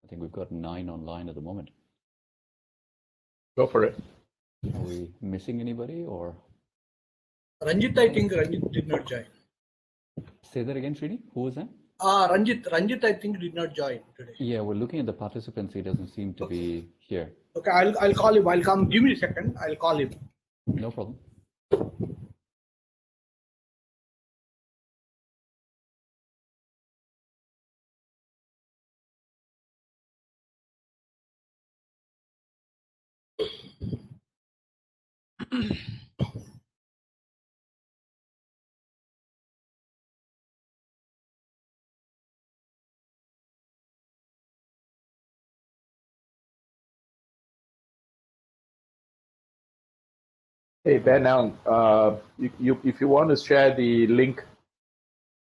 I think we've got 9 online at the moment. Go for it. Are we missing anybody or? Ranjit, I think Ranjit did not join. Say that again, Srini. Who was that? Ranjit, I think did not join today. Yeah, we're looking at the participants. He doesn't seem to be here. Okay, I'll call him. I'll come. Give me a second. I'll call him. No problem. Hey Ben, now if you want to share the link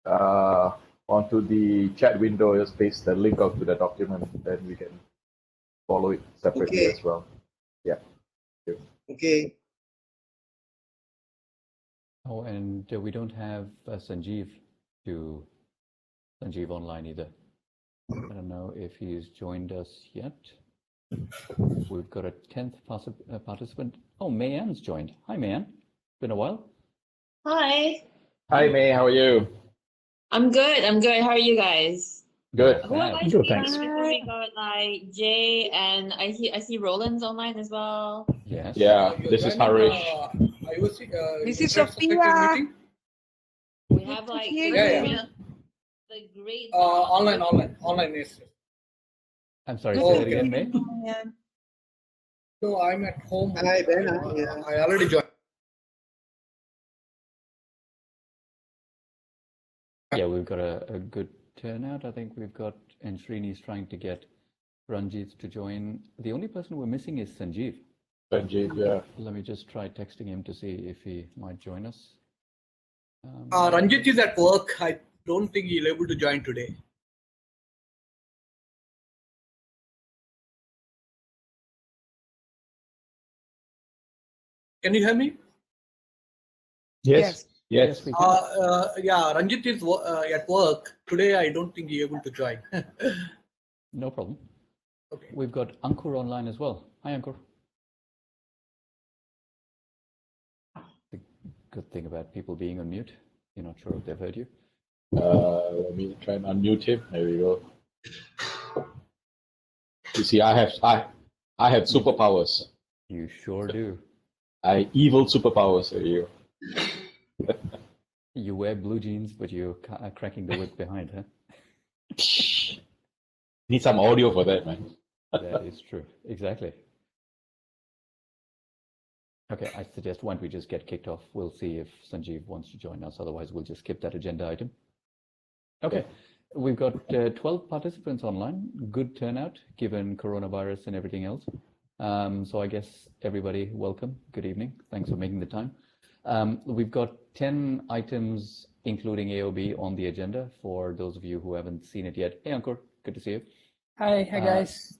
onto the chat window, just paste the link out to the document, then we can follow it separately as well. Yeah. Okay. Oh, and we don't have Sanjeev online either. I don't know if he's joined us yet. We've got a 10th participant. Oh, Mayan's joined. Hi, Mayan. Been a while. Hi. Hi, May. How are you? I'm good. I'm good. How are you guys? Good. Who am I Good, seeing? thanks. We got like Jay, and I see Roland's online as well. Yes. Yeah, this is Harish. This is Sophia. We have like Yeah. the great Online. Yes. I'm sorry. Say that again, May. So I'm at home. Hi, Ben. I already joined. Yeah, we've got a good turnout. I think we've got, and Srini's trying to get Ranjit to join. The only person we're missing is Sanjeev. Sanjeev, yeah. Let me just try texting him to see if he might join us. Ranjit is at work. I don't think he'll able to join today. Can you hear me? Yes. Yes. We can. Yeah, Ranjit is at work. Today I don't think he's able to join. No problem. Okay. We've got Ankur online as well. Hi, Ankur. The good thing about people being on mute, you're not sure if they've heard you. Let me try and unmute him. There we go. You see, I have superpowers. You sure do. Evil superpowers. There you go. You wear blue jeans, but you're cracking the whip behind, huh? Need some audio for that, man. That is true. Exactly. Okay, I suggest why don't we just get kicked off. We'll see if Sanjeev wants to join us. Otherwise, we'll just skip that agenda item. Okay, we've got 12 participants online. Good turnout, given coronavirus and everything else. So I guess everybody, welcome. Good evening. Thanks for making the time. We've got 10 items, including AOB, on the agenda for those of you who haven't seen it yet. Hey, Ankur, good to see you. Hi guys.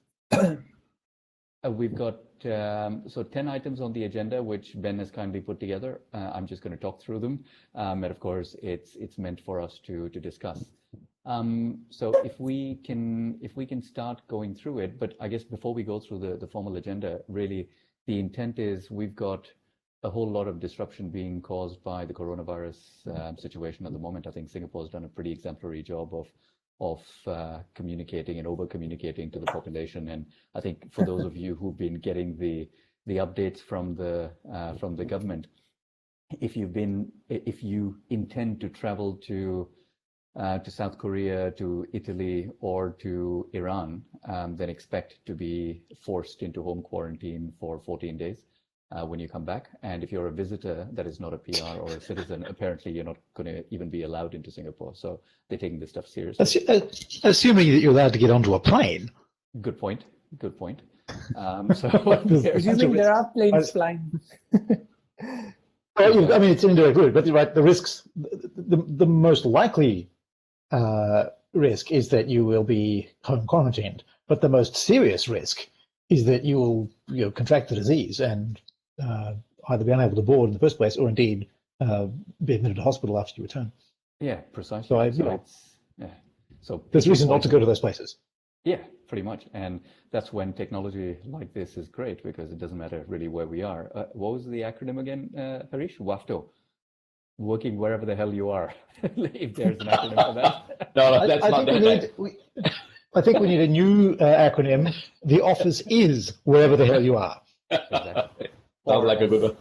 We've got so 10 items on the agenda, which Ben has kindly put together. I'm just going to talk through them, and of course, it's meant for us to discuss. So if we can start going through it, but I guess before we go through the formal agenda, really the intent is we've got a whole lot of disruption being caused by the coronavirus situation at the moment. I think Singapore has done a pretty exemplary job of communicating and over communicating to the population. And I think for those of you who've been getting the updates from the government, if you intend to travel to South Korea, to Italy, or to Iran, then expect to be forced into home quarantine for 14 days. When you come back. And if you're a visitor that is not a PR or a citizen, apparently you're not going to even be allowed into Singapore. So they're taking this stuff seriously. Assuming that you're allowed to get onto a plane. Good point. Good point. Assuming there are planes flying. Well, I mean, it's an indirect route, but right, the risks, the most likely risk is that you will be home quarantined. But the most serious risk is that you will contract the disease and either be unable to board in the first place, or indeed be admitted to hospital after you return. Yeah, precisely. So So there's reason not to go to those places. Yeah, pretty much. And that's when technology like this is great because it doesn't matter really where we are. What was the acronym again, Harish? WAFTO. Working wherever the hell you are. If there's an acronym for that. No, that's not that. I think we need a new acronym. The office is wherever the hell you are. Exactly. Sounds like a good one.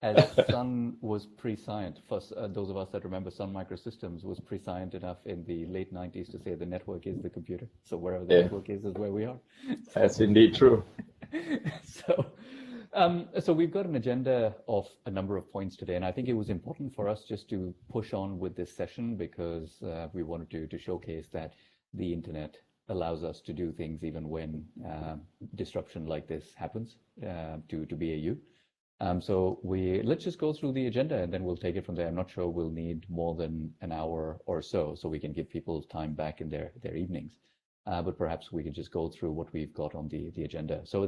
As Sun was prescient, for those of us that remember Sun Microsystems was prescient enough in the late 90s to say the network is the computer. So wherever the network is where we are. That's indeed true. So we've got an agenda of a number of points today, and I think it was important for us just to push on with this session because we wanted to showcase that the internet allows us to do things even when disruption like this happens to BAU. So let's just go through the agenda and then we'll take it from there. I'm not sure we'll need more than an hour or so we can give people time back in their evenings. But perhaps we can just go through what we've got on the agenda. So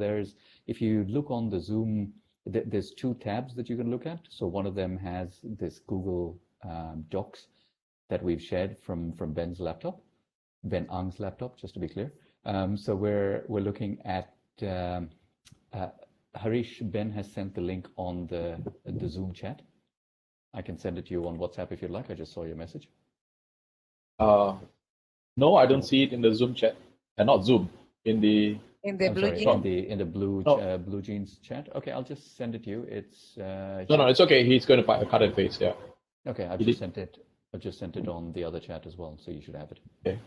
if you look on the Zoom, there's two tabs that you can look at. So one of them has this Google Docs that we've shared from Ben's laptop, Ben Ang's laptop, just to be clear. So we're looking at Harish, Ben has sent the link on the Zoom chat. I can send it to you on WhatsApp if you'd like. I just saw your message. No, I don't see it in the Zoom chat. Not Zoom, in the blue jeans. In the blue jeans chat. Okay, I'll just send it to you. It's no, it's okay. He's going to cut and paste. Yeah. Okay, I've just sent it on the other chat as well, so you should have it. Okay.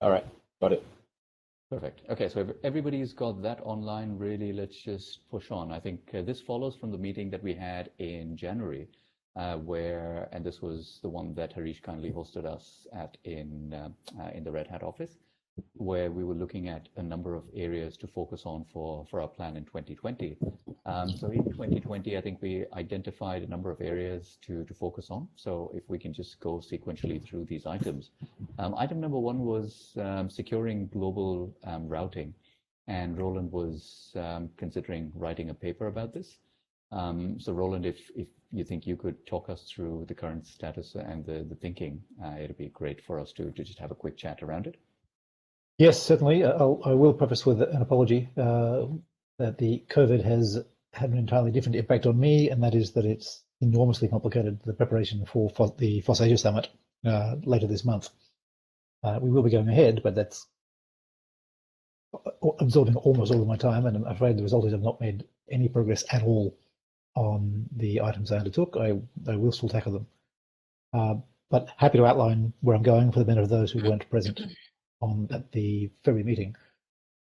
All right, got it. Perfect. Okay, so if everybody's got that online, really, let's just push on. I think this follows from the meeting that we had in January, and this was the one that Harish kindly hosted us at in the Red Hat office, where we were looking at a number of areas to focus on for our plan in 2020. So in 2020, I think we identified a number of areas to focus on. So if we can just go sequentially through these items. Item number one was securing global routing. And Roland was considering writing a paper about this. So Roland, if you think you could talk us through the current status and the thinking, it'd be great for us to just have a quick chat around it. Yes, certainly. I will preface with an apology that the COVID has had an entirely different impact on me, and that is that it's enormously complicated the preparation for the FOSS-Asia Summit later this month. We will be going ahead, but that's absorbing almost all of my time, and I'm afraid the result is I've not made any progress at all on the items I undertook. I will still tackle them, but happy to outline where I'm going for the benefit of those who weren't present at the February meeting.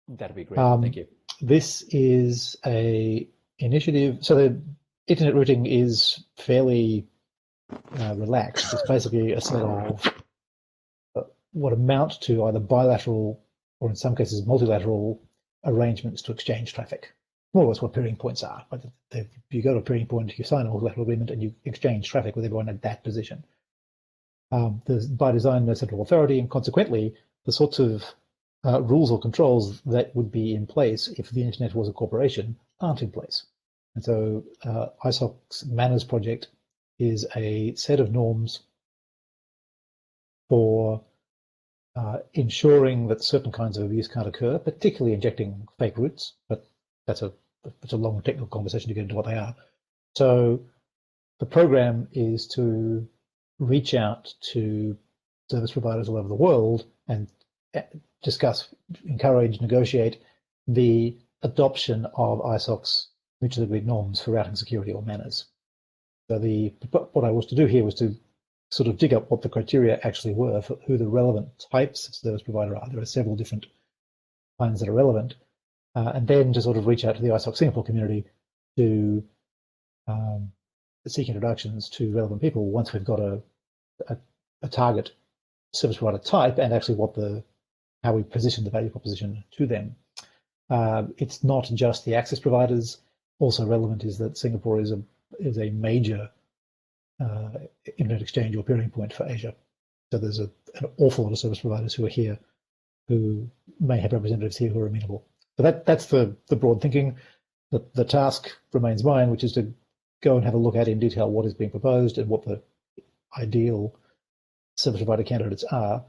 That'd be great. Thank you. This is a initiative. So the internet routing is fairly relaxed. It's basically a set of what amount to either bilateral or in some cases multilateral arrangements to exchange traffic. More or less what peering points are. But you go to a peering point, you sign a multilateral agreement, and you exchange traffic with everyone at that position. There's by design no central authority, and consequently, the sorts of rules or controls that would be in place if the internet was a corporation aren't in place. And so ISOC's Manners project is a set of norms for ensuring that certain kinds of abuse can't occur, particularly injecting fake routes, but that's a long technical conversation to get into what they are. So the program is to reach out to service providers all over the world and discuss, encourage, negotiate the adoption of ISOC's mutually agreed norms for routing security or manners. So what I was to do here was to sort of dig up what the criteria actually were for who the relevant types of service provider are. There are several different kinds that are relevant, and then to sort of reach out to the ISOC Singapore community to seek introductions to relevant people once we've got a target service provider type and actually how we position the value proposition to them. It's not just the access providers. Also relevant is that Singapore is a major internet exchange or peering point for Asia. So there's an awful lot of service providers who are here who may have representatives here who are amenable. So that's the broad thinking. The task remains mine, which is to go and have a look at in detail what is being proposed and what the ideal service provider candidates are,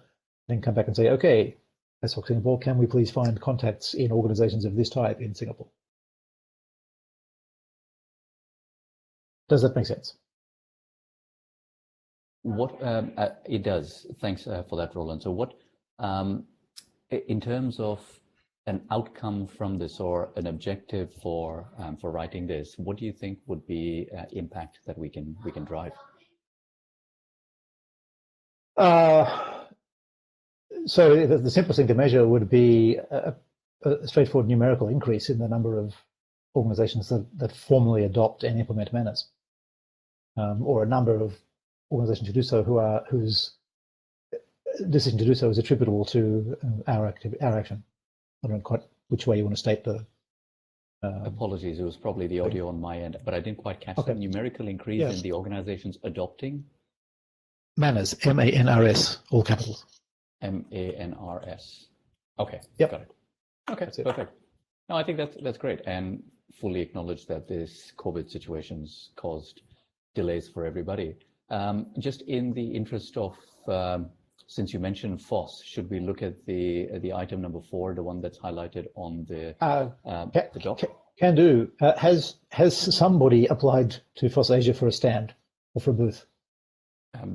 then come back and say, okay, ISOC Singapore, can we please find contacts in organizations of this type in Singapore? Does that make sense? What it does. Thanks for that, Roland. So what, in terms of an outcome from this or an objective for writing this, what do you think would be impact that we can drive? So the simplest thing to measure would be a straightforward numerical increase in the number of organizations that formally adopt and implement manners, or a number of organizations who do so whose decision to do so is attributable to our action. I don't know quite which way you want to state the. Apologies, it was probably the audio on my end, but I didn't quite catch the numerical increase in the organizations adopting. Manners, MANRS, all capitals. MANRS. Okay, yep. Got it. Okay, perfect. No, I think that's great, and fully acknowledge that this COVID situation's caused delays for everybody. Just in the interest of, since you mentioned FOSS, should we look at the item number 4, the one that's highlighted on the doc? Can do. Has somebody applied to FOSS Asia for a stand or for a booth?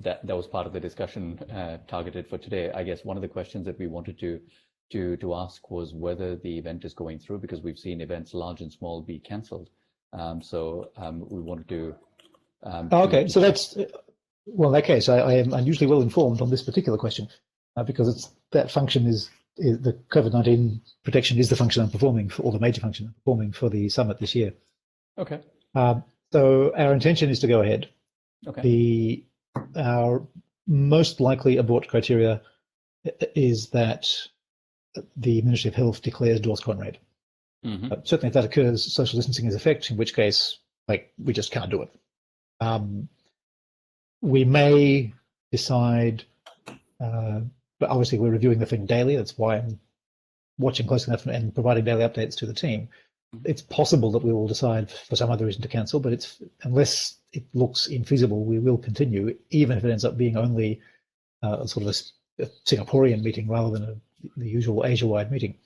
That was part of the discussion targeted for today. I guess one of the questions that we wanted to ask was whether the event is going through, because we've seen events large and small be cancelled. So we wanted to. Okay, so that's, well, in that case, I am unusually well informed on this particular question, because that function is the COVID-19 protection is the function I'm performing for, or the major function I'm performing for the summit this year. Okay. So our intention is to go ahead. Okay. Our most likely abort criteria is that the Ministry of Health declares Dawes Conrad. Mm-hmm. Certainly if that occurs, social distancing is effect, in which case, we just can't do it. We may decide, but obviously we're reviewing the thing daily. That's why I'm watching closely enough and providing daily updates to the team. It's possible that we will decide for some other reason to cancel, but unless it looks infeasible, we will continue, even if it ends up being only sort of a Singaporean meeting rather than the usual Asia-wide meeting.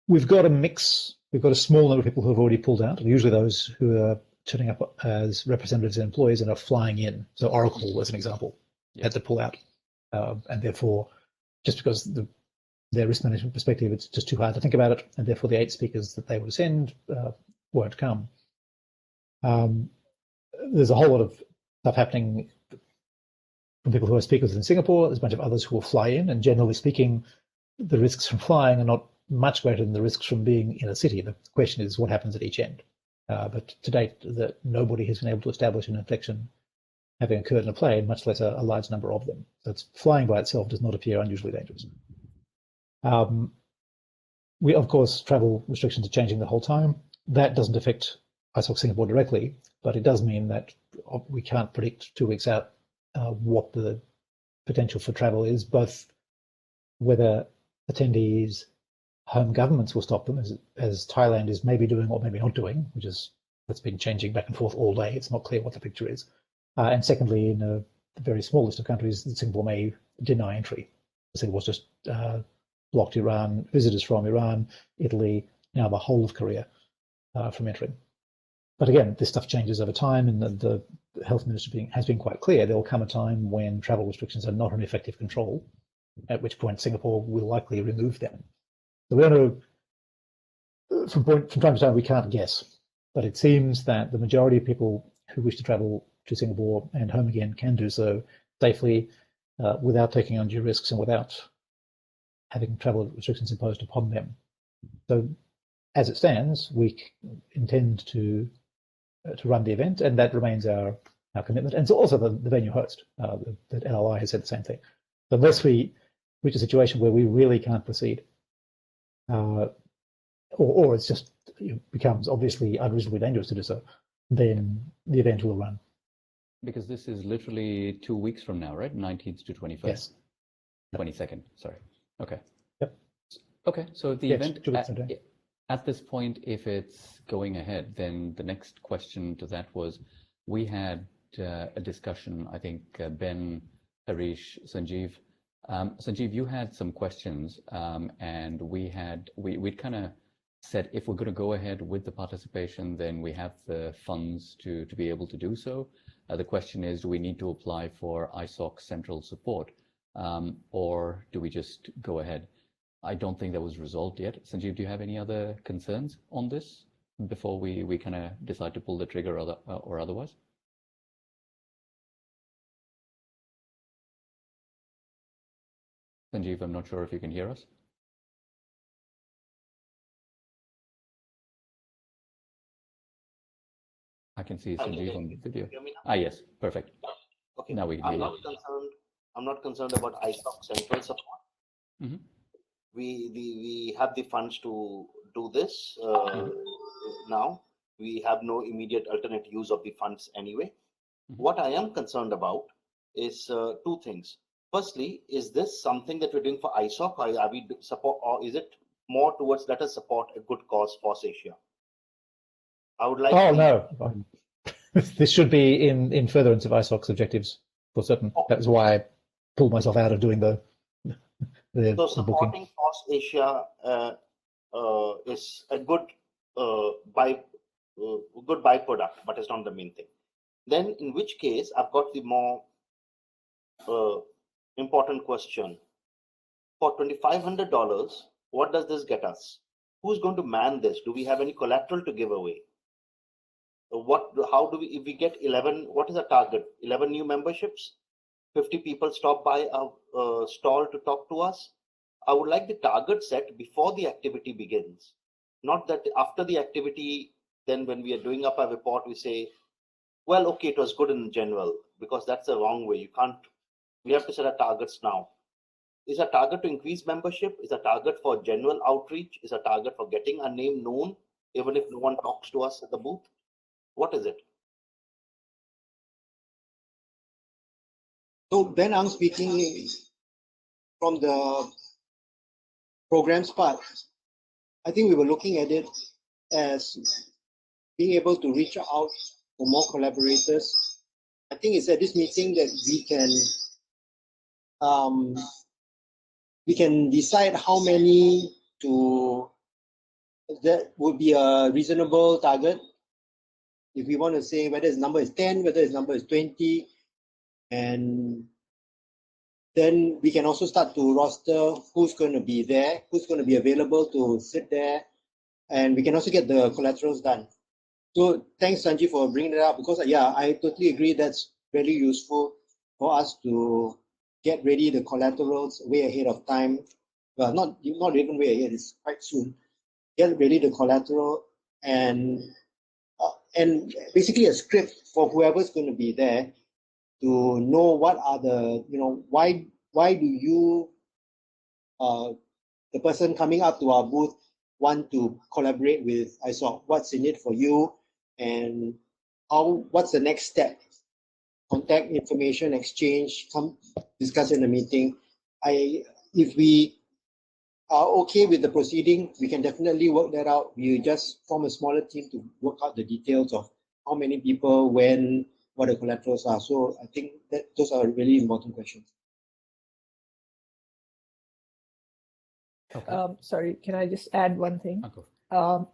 We've got a mix. We've got a small number of people who have already pulled out, usually those who are turning up as representatives and employees and are flying in. So Oracle, as an example, had to pull out. And therefore, just because their risk management perspective, it's just too hard to think about it, and therefore the 8 speakers that they would send won't come. There's a whole lot of stuff happening from people who are speakers in Singapore. There's a bunch of others who will fly in, and generally speaking, the risks from flying are not much greater than the risks from being in a city. The question is what happens at each end. But to date, nobody has been able to establish an infection having occurred in a plane, much less a large number of them. So flying by itself does not appear unusually dangerous. We, of course, travel restrictions are changing the whole time. That doesn't affect ISOC Singapore directly, but it does mean that we can't predict 2 weeks out what the potential for travel is, both whether attendees' home governments will stop them, as Thailand is maybe doing or maybe not doing, that's been changing back and forth all day. It's not clear what the picture is. And secondly, in a very small list of countries, Singapore may deny entry. Singapore's just blocked Iran, visitors from Iran, Italy, now the whole of Korea from entering. But again, this stuff changes over time, and the health minister has been quite clear. There will come a time when travel restrictions are not an effective control, at which point Singapore will likely remove them. So we don't know, from time to time, we can't guess, but it seems that the majority of people who wish to travel to Singapore and home again can do so safely, without taking undue risks and without having travel restrictions imposed upon them. So as it stands, we intend to run the event, and that remains our commitment. And so also the venue host, that LLI has said the same thing. So unless we reach a situation where we really can't proceed, or it's just becomes obviously unreasonably dangerous to do so, then the event will run. Because this is literally 2 weeks from now, right? 19th to 21st? Yes. 22nd, sorry. Okay. Yep. Okay, so the event, 2 weeks at this point, if it's going ahead, then the next question to that was, we had a discussion, I think Ben, Harish, Sanjeev, Sanjeev, you had some questions, and we'd kind of said if we're going to go ahead with the participation, then we have the funds to be able to do so. The question is, do we need to apply for ISOC central support, or do we just go ahead? I don't think that was resolved yet. Sanjeev, do you have any other concerns on this before we kind of decide to pull the trigger or otherwise? Sanjeev, I'm not sure if you can hear us. I can see Sanjeev on the video. Yes, perfect. Okay. Now we can hear you. I'm not concerned about ISOC central support. Mm-hmm. We have the funds to do this now. We have no immediate alternate use of the funds anyway. Mm-hmm. What I am concerned about is two things. Firstly, is this something that we're doing for ISOC, or are we support, or is it more towards let us support a good cause for Asia? I would like. Oh no, this should be in furtherance of ISOC's objectives for certain. That's why I pulled myself out of doing the so supporting booking. Force Asia is a good byproduct, but it's not the main thing. Then, in which case, I've got the more important question. For $2,500, what does this get us? Who's going to man this? Do we have any collateral to give away? How do we, if we get 11, what is the target? 11 new memberships? 50 people stop by our stall to talk to us? I would like the target set before the activity begins. Not that after the activity, then when we are doing up a report, we say, well, okay, it was good in general, because that's the wrong way. You can't, we have to set our targets now. Is a target to increase membership? Is a target for general outreach? Is a target for getting our name known, even if no one talks to us at the booth? What is it? So Ben, I'm speaking from the programs part. I think we were looking at it as being able to reach out for more collaborators. I think it's at this meeting that we can decide how many that would be a reasonable target. If we want to say whether his number is 10, whether his number is 20, and then we can also start to roster who's going to be there, who's going to be available to sit there, and we can also get the collaterals done. So thanks, Sanjeev, for bringing it up, because yeah, I totally agree that's very useful for us to get ready the collaterals way ahead of time. Well, not even way ahead, it's quite soon. Get ready the collateral and basically a script for whoever's going to be there to know what are the, why do you, the person coming up to our booth, want to collaborate with ISOC? What's in it for you, and what's the next step? Contact information exchange, come discuss in the meeting. If we are okay with the proceeding, we can definitely work that out. We just form a smaller team to work out the details of how many people, when, what the collaterals are. So I think that those are really important questions. Okay. Sorry, can I just add one thing?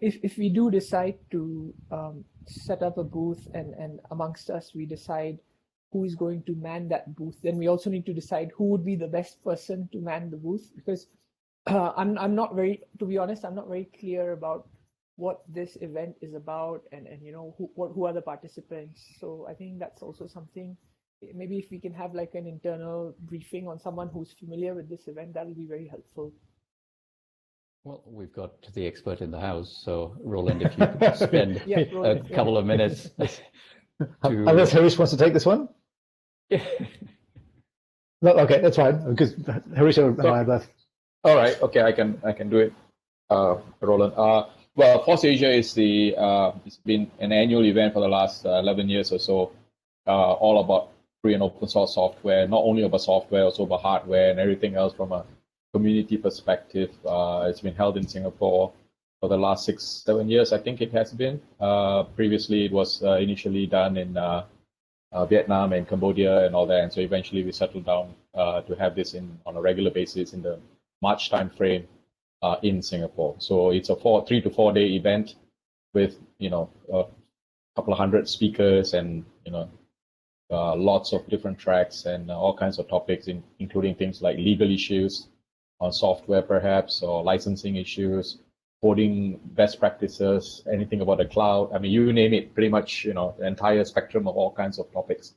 If we do decide to set up a booth and amongst us we decide who is going to man that booth, then we also need to decide who would be the best person to man the booth, because I'm not very, to be honest, I'm not very clear about what this event is about and who are the participants. So I think that's also something, maybe if we can have like an internal briefing on someone who's familiar with this event, that will be very helpful. Well, we've got the expert in the house, so Roland, if you could spend a couple of minutes. Unless Harish wants to take this one? No, okay, that's fine, because Harish and I both. All right, okay, I can do it, Roland. Well, Force Asia is it's been an annual event for the last 11 years or so, all about free and open source software, not only about software, also about hardware and everything else from a community perspective. It's been held in Singapore for the last 6-7 years, I think it has been. Previously, it was initially done in Vietnam and Cambodia and all that, and so eventually we settled down to have this on a regular basis in the March timeframe in Singapore. So it's a 3 to 4 day event with a couple of hundred speakers and lots of different tracks and all kinds of topics, including things like legal issues on software, perhaps, or licensing issues, coding best practices, anything about the cloud. I mean, you name it, pretty much, the entire spectrum of all kinds of topics.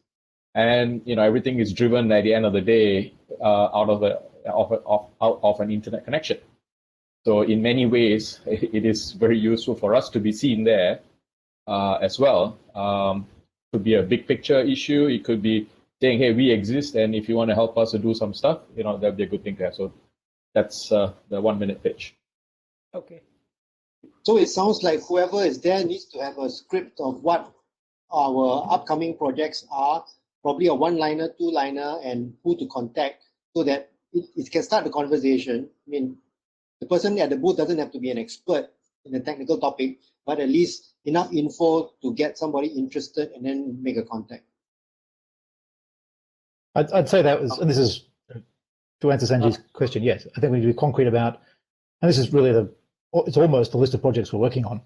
And everything is driven at the end of the day out of an internet connection. So in many ways, it is very useful for us to be seen there as well. Could be a big picture issue. It could be saying, hey, we exist, and if you want to help us to do some stuff, that'd be a good thing to have. So that's the 1 minute pitch. Okay. So it sounds like whoever is there needs to have a script of what our upcoming projects are, probably a one-liner, two-liner, and who to contact, so that it can start the conversation. I mean, the person at the booth doesn't have to be an expert in a technical topic, but at least enough info to get somebody interested and then make a contact. I'd say that was, and this is to answer Sanjay's question, yes, I think we need to be concrete about, and this is really it's almost the list of projects we're working on.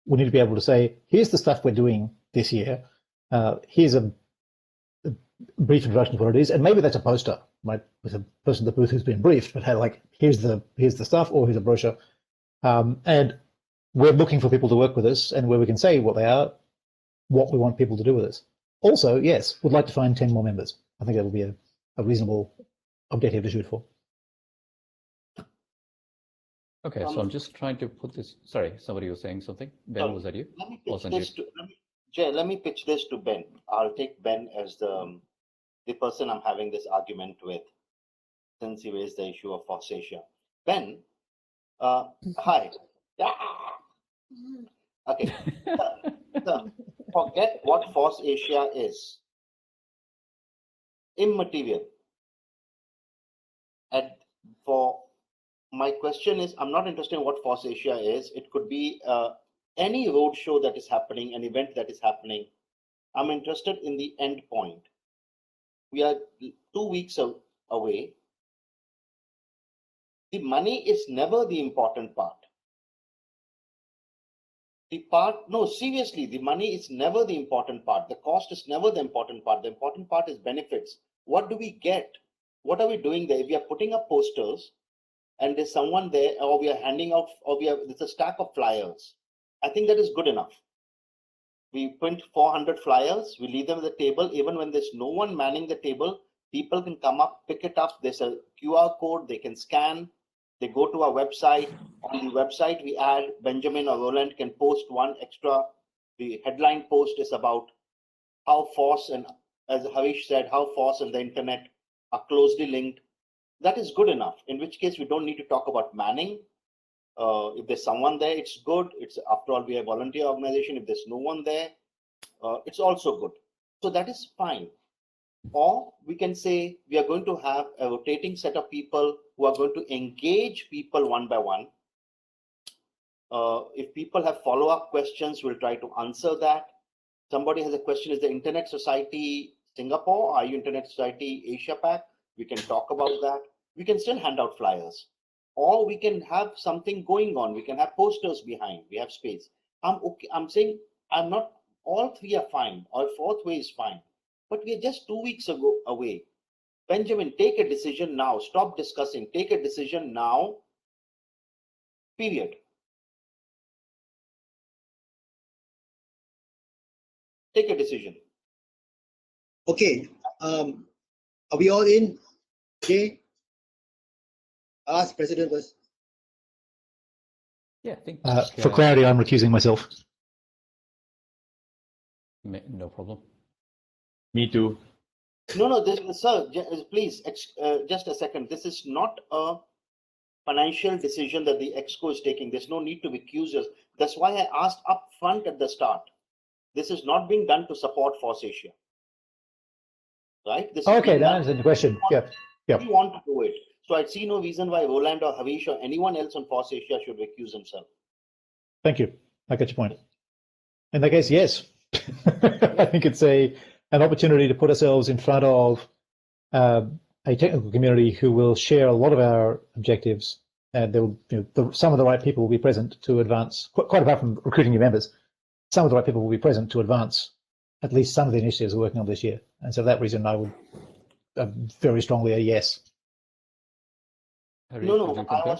We need to be able to say, here's the stuff we're doing this year. Here's a brief introduction to what it is, and maybe that's a poster, right, with a person at the booth who's been briefed, but hey, like, here's the stuff, or here's a brochure. And we're looking for people to work with us, and where we can say what they are, what we want people to do with us. Also, yes, we'd like to find 10 more members. I think that will be a reasonable objective to shoot for. Okay, so I'm just trying to put this. Sorry, somebody was saying something. Ben, was that you? Let me pitch this to Ben. I'll take Ben as the person I'm having this argument with, since he raised the issue of Force Asia. Ben, hi. Okay. So forget what Force Asia is. Immaterial. And for my question is, I'm not interested in what Force Asia is. It could be any roadshow that is happening, an event that is happening. I'm interested in the end point. We are 2 weeks away. The money is never the important part. No, seriously, the money is never the important part. The cost is never the important part. The important part is benefits. What do we get? What are we doing there? If we are putting up posters and there's someone there, or we are handing out, or there's a stack of flyers, I think that is good enough. We print 400 flyers, we leave them at the table. Even when there's no one manning the table, people can come up, pick it up. There's a QR code, they can scan. They go to our website. On the website, we add Benjamin or Roland can post one extra. The headline post is about how Force and, as Harish said, how Force and the internet are closely linked. That is good enough. In which case, we don't need to talk about manning. If there's someone there, it's good. It's, after all, we are a volunteer organization. If there's no one there, it's also good. So that is fine. Or we can say we are going to have a rotating set of people who are going to engage people one by one. If people have follow-up questions, we'll try to answer that. Somebody has a question, is the Internet Society Singapore? Are you Internet Society Asia Pac? We can talk about that. We can still hand out flyers. Or we can have something going on. We can have posters behind. We have space. I'm saying I'm not, all three are fine. Or fourth way is fine. But we are just 2 weeks away. Benjamin, take a decision now. Stop discussing. Take a decision now. Period. Take a decision. Okay. Are we all in? Okay. I'll ask President first. Yeah, I think. For clarity, I'm recusing myself. No problem. Me too. No, sir, please, just a second. This is not a financial decision that the EXCO is taking. There's no need to recuse us. That's why I asked up front at the start. This is not being done to support Force Asia. Right? This okay, that answers the question. Yeah. We want to do it. So I see no reason why Roland or Harish or anyone else on Force Asia should recuse himself. Thank you. I get your point. In that case, yes. I think it's an opportunity to put ourselves in front of a a technical community who will share a lot of our objectives, and there will, some of the right people will be present to advance, quite apart from recruiting new members, some of the right people will be present to advance at least some of the initiatives we're working on this year. And so for that reason, I would very strongly a yes. Harish, No, would you no, concur?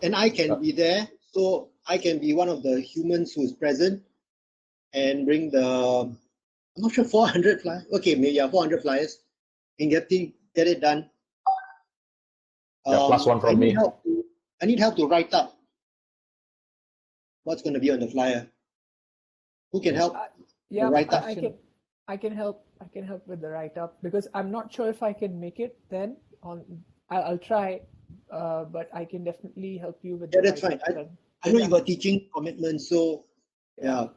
And I can be there, so I can be one of the humans who's present and bring the, I'm not sure, 400 flyers. Okay, maybe 400 flyers and get it done. Plus one from me. I need help to write up what's going to be on the flyer. Who can help? Yeah, write up? I can help. I can help with the write up because I'm not sure if I can make it then. I'll try, but I can definitely help you with. Yeah, that's fine. I know you got teaching commitments, so yeah.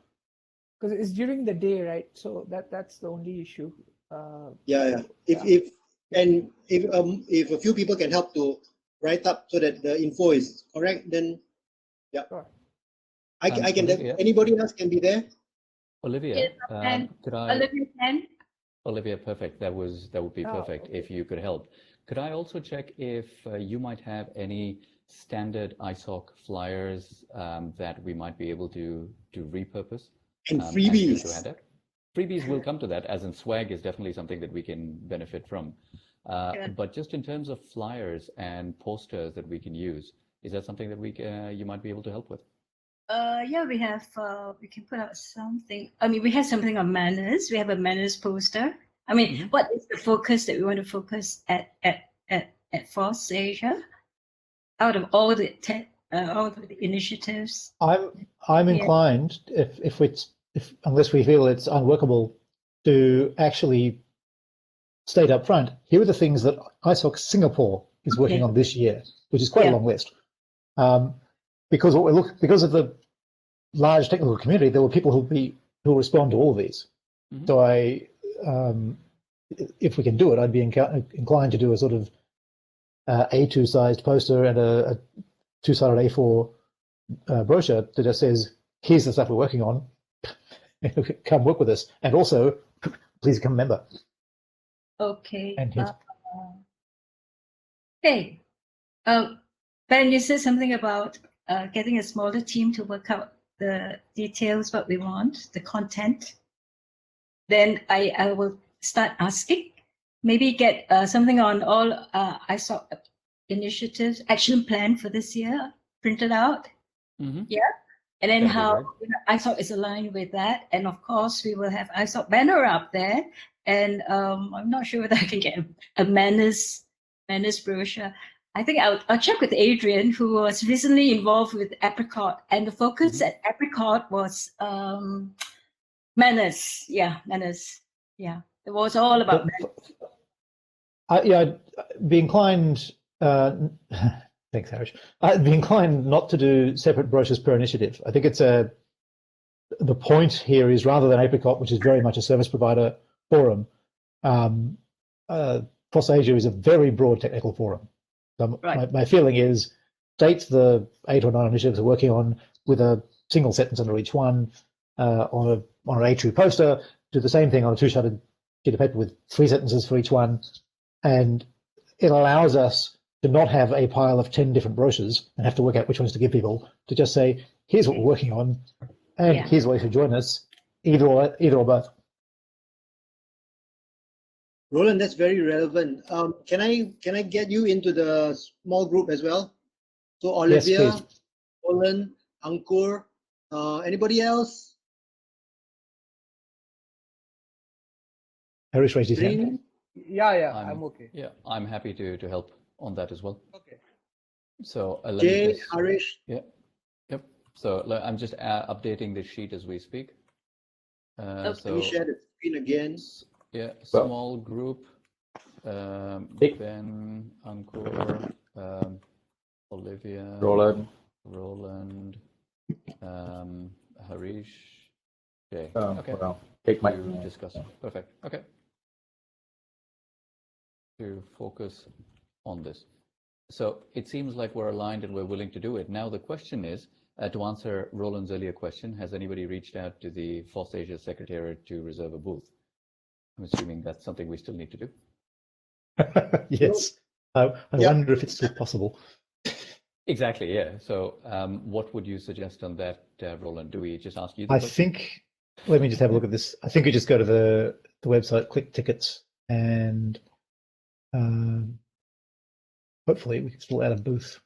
Because it's during the day, right? So that's the only issue. Yeah. If a few people can help to write up so that the info is correct, then yeah. Sure. I can. Olivia? Anybody else can be there. Olivia, could I? Olivia can. Olivia, perfect. That would be perfect if you could help. Could I also check if you might have any standard ISOC flyers that we might be able to repurpose? And freebies. Freebies will come to that, as in swag is definitely something that we can benefit from. But just in terms of flyers and posters that we can use, is that something that you might be able to help with? Yeah, we have, we can put out something. I mean, we have something on manners. We have a manners poster. I mean, what is the focus that we want to focus at FOSS Asia? Out of all the initiatives. I'm inclined, if unless we feel it's unworkable, to actually state up front, here are the things that ISOC Singapore is working on this year, which is quite a long list. Because of the large technical community, there were people who'll respond to all of these. So if we can do it, I'd be inclined to do a sort of A2 sized poster and a 2-sided A4 brochure that just says, here's the stuff we're working on, come work with us, and also please become a member. Okay. And hey, Ben, you said something about getting a smaller team to work out the details, what we want, the content. Then I will start asking, maybe get something on all ISOC initiatives, action plan for this year, printed out. Yeah. And then how ISOC is aligned with that. And of course, we will have ISOC banner up there. And I'm not sure whether I can get a manners brochure. I think I'll check with Adrian, who was recently involved with Apricot, and the focus at Apricot was manners. Yeah, manners. Yeah, it was all about manners. I'd be inclined. Thanks, Harish. I'd be inclined not to do separate brochures per initiative. I think it's the point here is, rather than Apricot, which is very much a service provider forum, FOSS Asia is a very broad technical forum. So my feeling is, state the 8 or 9 initiatives we're working on with a single sentence under each one, on an A2 poster, do the same thing on a 2-sided sheet of paper with 3 sentences for each one, and it allows us to not have a pile of 10 different brochures and have to work out which ones to give people, to just say, here's what we're working on, and here's where you should join us, either or both. Roland, that's very relevant. Can I get you into the small group as well? So Olivia, yes, Roland, Ankur, anybody else? Harish raised his hand. Yeah, I'm okay. Yeah, I'm happy to help on that as well. Okay. So Jay, Harish. Yep. So I'm just updating the sheet as we speak. Let me share the screen again. Yeah, small group. Ben, Ankur, Olivia, Roland, Harish, Jay. Okay. Well, take my discuss. Perfect. Okay. To focus on this. So it seems like we're aligned and we're willing to do it. Now the question is, to answer Roland's earlier question, has anybody reached out to the FOSS Asia Secretariat to reserve a booth? I'm assuming that's something we still need to do. Yes. I wonder if it's still possible. Exactly, yeah. So what would you suggest on that, Roland? Do we just ask you the I question? think, let me just have a look at this. I think you just go to the website, click tickets, and hopefully we can still add a booth.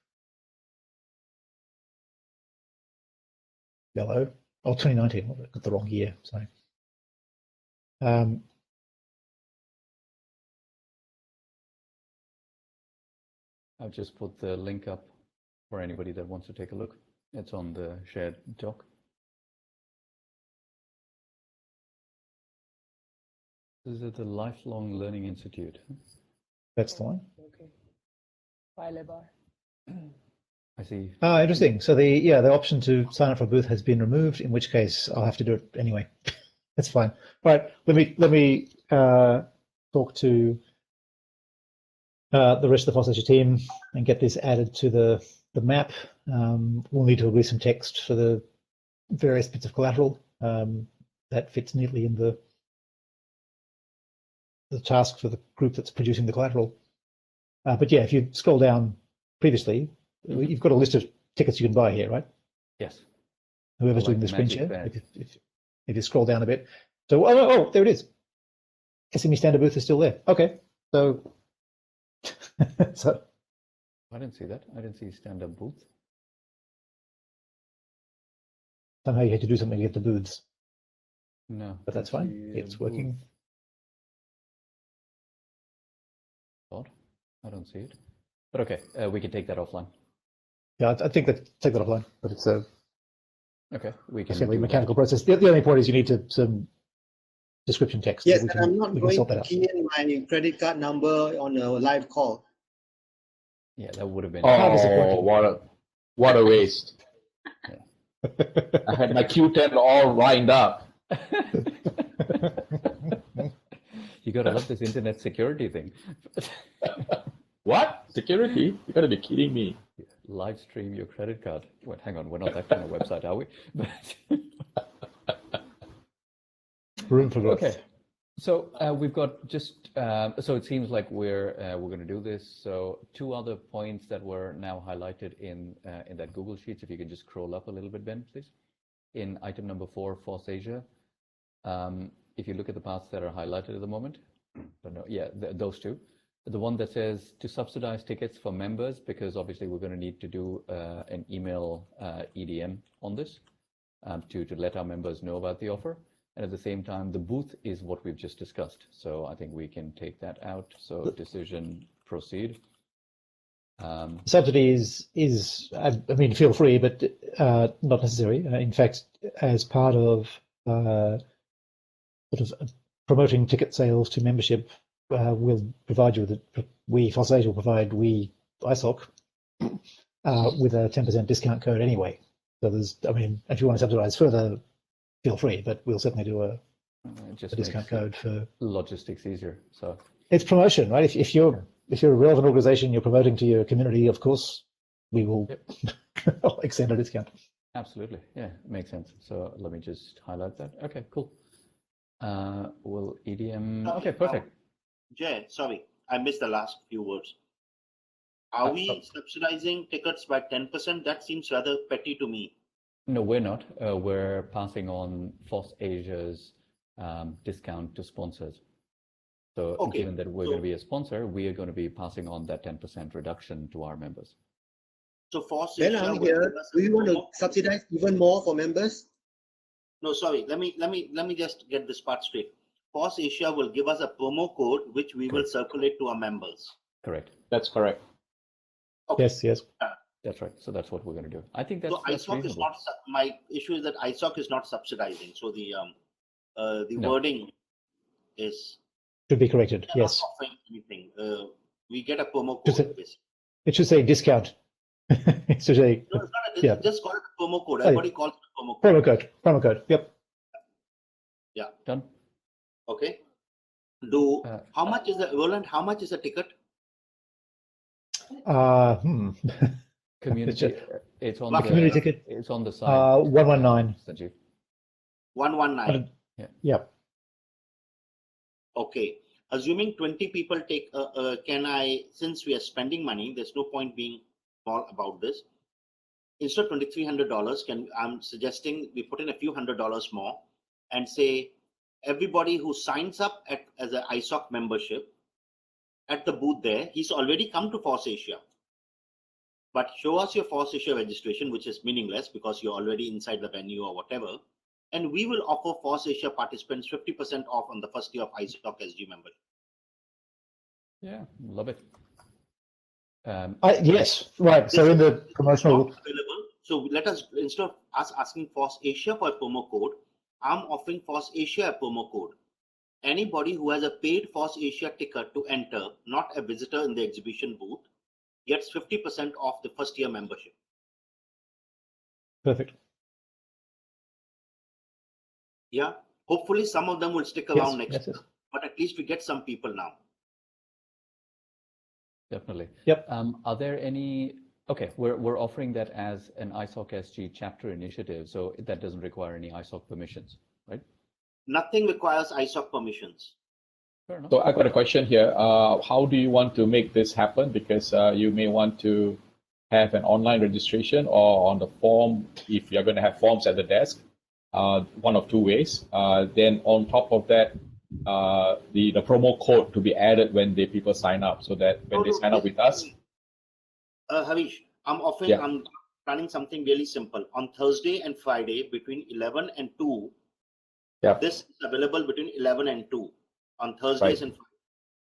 Yellow. Oh, 2019. I got the wrong year. Sorry. I'll just put the link up for anybody that wants to take a look. It's on the shared doc. This is the Lifelong Learning Institute. That's the one. Okay. Filebar. I see. Ah, interesting. So the option to sign up for a booth has been removed, in which case I'll have to do it anyway. That's fine. All right, let me talk to the rest of the FOSS team and get this added to the map. We'll need to agree some text for the various bits of collateral that fits neatly in the task for the group that's producing the collateral. But yeah, if you scroll down previously, you've got a list of tickets you can buy here, right? Yes. Whoever's doing the screen share, if you scroll down a bit. So, oh, there it is. SME standard booth is still there. Okay, so, so. I didn't see that. I didn't see stand-up booth. Somehow you had to do something to get the booths. No. But that's fine. It's working. Odd. I don't see it. But okay, we can take that offline. Yeah, I think take that offline, but it's a okay. We can a mechanical process. The only point is you need some description text. Yes, and I'm not going to key in my credit card number on a live call. Yeah, that would have been. Oh, what a waste! Yeah. I had my Q10 all lined up. You gotta love this internet security thing. What? Security? You gotta be kidding me. Live stream your credit card. Wait, hang on, we're not that kind of website, are we? Room for growth. Okay. So we've got just so it seems like we're going to do this. So two other points that were now highlighted in that Google Sheets. If you can just scroll up a little bit, Ben, please. In item number 4, FOSS Asia. If you look at the parts that are highlighted at the moment, those two. The one that says to subsidize tickets for members, because obviously we're going to need to do an email EDM on this to let our members know about the offer. And at the same time, the booth is what we've just discussed. So I think we can take that out. So decision, proceed. Subsidy is I mean, feel free, but not necessary. In fact, as part of sort of promoting ticket sales to membership, we'll provide you with FOSS Asia will provide ISOC with a 10% discount code anyway. So there's, I mean, if you want to subsidize further, feel free, but we'll certainly do a discount code for logistics easier. So it's promotion, right? If you're a relevant organization, you're promoting to your community, of course, we will extend a discount. Absolutely, yeah, makes sense. So let me just highlight that. Okay, cool. Will EDM? Okay, perfect. Jay, sorry, I missed the last few words. Are we subsidizing tickets by 10%? That seems rather petty to me. No, we're not. We're passing on FOSS Asia's discount to sponsors. So given that we're going to be a sponsor, we are going to be passing on that 10% reduction to our members. So FOSS Asia. Then here, do you want to subsidize even more for members? No, sorry. Let me just get this part straight. FOSS Asia will give us a promo code which we will circulate to our members. Correct. That's correct. Okay. Yes. That's right. So that's what we're going to do. I think that's, so ISOC is not. My issue is that ISOC is not subsidizing. So the wording is should be corrected. Yes. Not offering anything. We get a promo code. It should say discount. It should say. No, it's not just call it a promo code. Everybody calls it a promo code. Promo code. Yep. Yeah. Done. Okay. How much is the Roland? How much is the ticket? Community. It's on the community ticket. It's on the side. 119. Sanjeev. 119. Yeah. Okay. assuming 20 people take, since we are spending money, there's no point being small about this. Instead of $2,300, I'm suggesting we put in a few $100s more and say everybody who signs up as an ISOC membership at the booth there, he's already come to FOSS Asia. But show us your FOSS Asia registration, which is meaningless because you're already inside the venue or whatever. And we will offer FOSS Asia participants 50% off on the first year of ISOC SG membership. Yeah, love it. Yes, right. So in the promotional available. So let us, instead of us asking FOSS Asia for a promo code, I'm offering FOSS Asia a promo code. Anybody who has a paid FOSS Asia ticket to enter, not a visitor in the exhibition booth, gets 50% off the first year membership. Perfect. Yeah, hopefully some of them will stick around next yes, year, but at least we get some people now. Definitely. Yep. Are there any? Okay, we're offering that as an ISOC SG chapter initiative, so that doesn't require any ISOC permissions, right? Nothing requires ISOC permissions. Fair enough. So I've got a question here. How do you want to make this happen? Because you may want to have an online registration or on the form, if you're going to have forms at the desk, one of two ways. Then on top of that, the promo code to be added when the people sign up, so that when they sign up with us. Havish, I'm offering, I'm planning something really simple. On Thursday and Friday between 11 and 2, this is available between 11 and 2 on Thursdays and Fridays.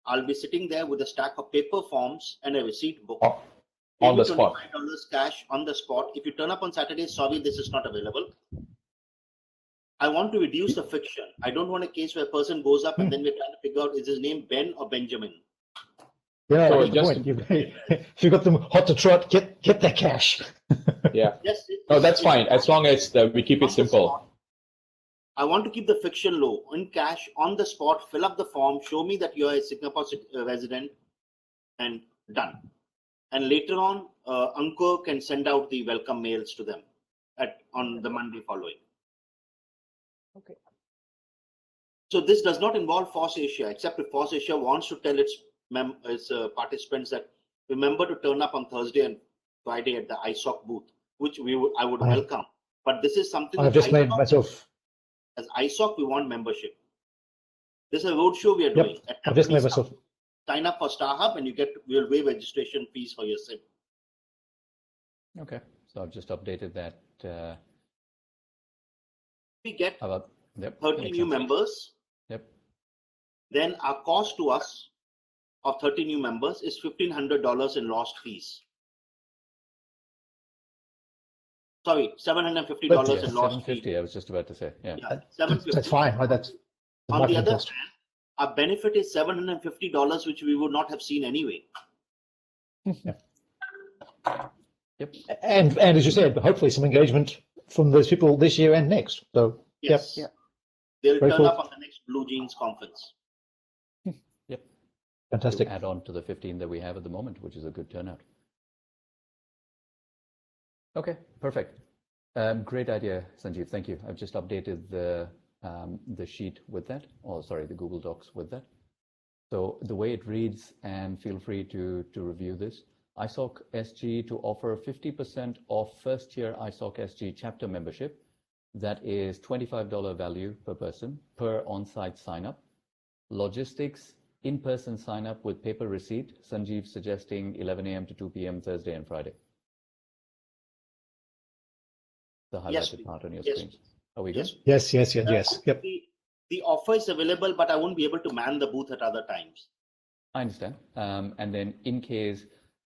I'll be sitting there with a stack of paper forms and a receipt book. On the spot. $25 cash on the spot. If you turn up on Saturday, sorry, this is not available. I want to reduce the friction. I don't want a case where a person goes up and then we're trying to figure out, is his name Ben or Benjamin? Yeah, so that's the point. If you've got them hot to trot, get that cash. Yeah. Yes. No, that's fine, as long as we keep it simple. I want to keep the friction low. In cash, on the spot, fill up the form, show me that you're a Singapore resident, and done. And later on, Ankur can send out the welcome mails to them on the Monday following. Okay. So this does not involve FOSS Asia, except if FOSS Asia wants to tell its participants that remember to turn up on Thursday and Friday at the ISOC booth, which I would welcome. But this is something I've just made myself. As ISOC, we want membership. This is a roadshow we are doing. I've just made myself. Sign up for StarHub and we'll waive registration fees for your SIM. Okay, so I've just updated that. We get 30 new sense. members. Yep. Then our cost to us of 30 new members is $1,500 in lost fees. Sorry, $750 in lost fees. $750, I was just about to say. Yeah. $750. That's fine, right? That's on the other hand, our benefit is $750, which we would not have seen anyway. Yep. And as you said, hopefully some engagement from those people this year and next. So yes, they'll turn up on the next Blue Jeans conference. Yep. Fantastic. To add on to the 15 that we have at the moment, which is a good turnout. Okay, perfect. Great idea, Sanjeev. Thank you. I've just updated the sheet with that, or sorry, the Google Docs with that. So the way it reads, and feel free to review this, ISOC SG to offer 50% off first year ISOC SG chapter membership. That is $25 value per person per on-site sign up. Logistics, in-person sign up with paper receipt. Sanjeev suggesting 11 a.m. to 2 p.m. Thursday and Friday. The highlighted part on your screen. Are we good? Yes. Yep. The offer is available, but I won't be able to man the booth at other times. I understand. And then in case,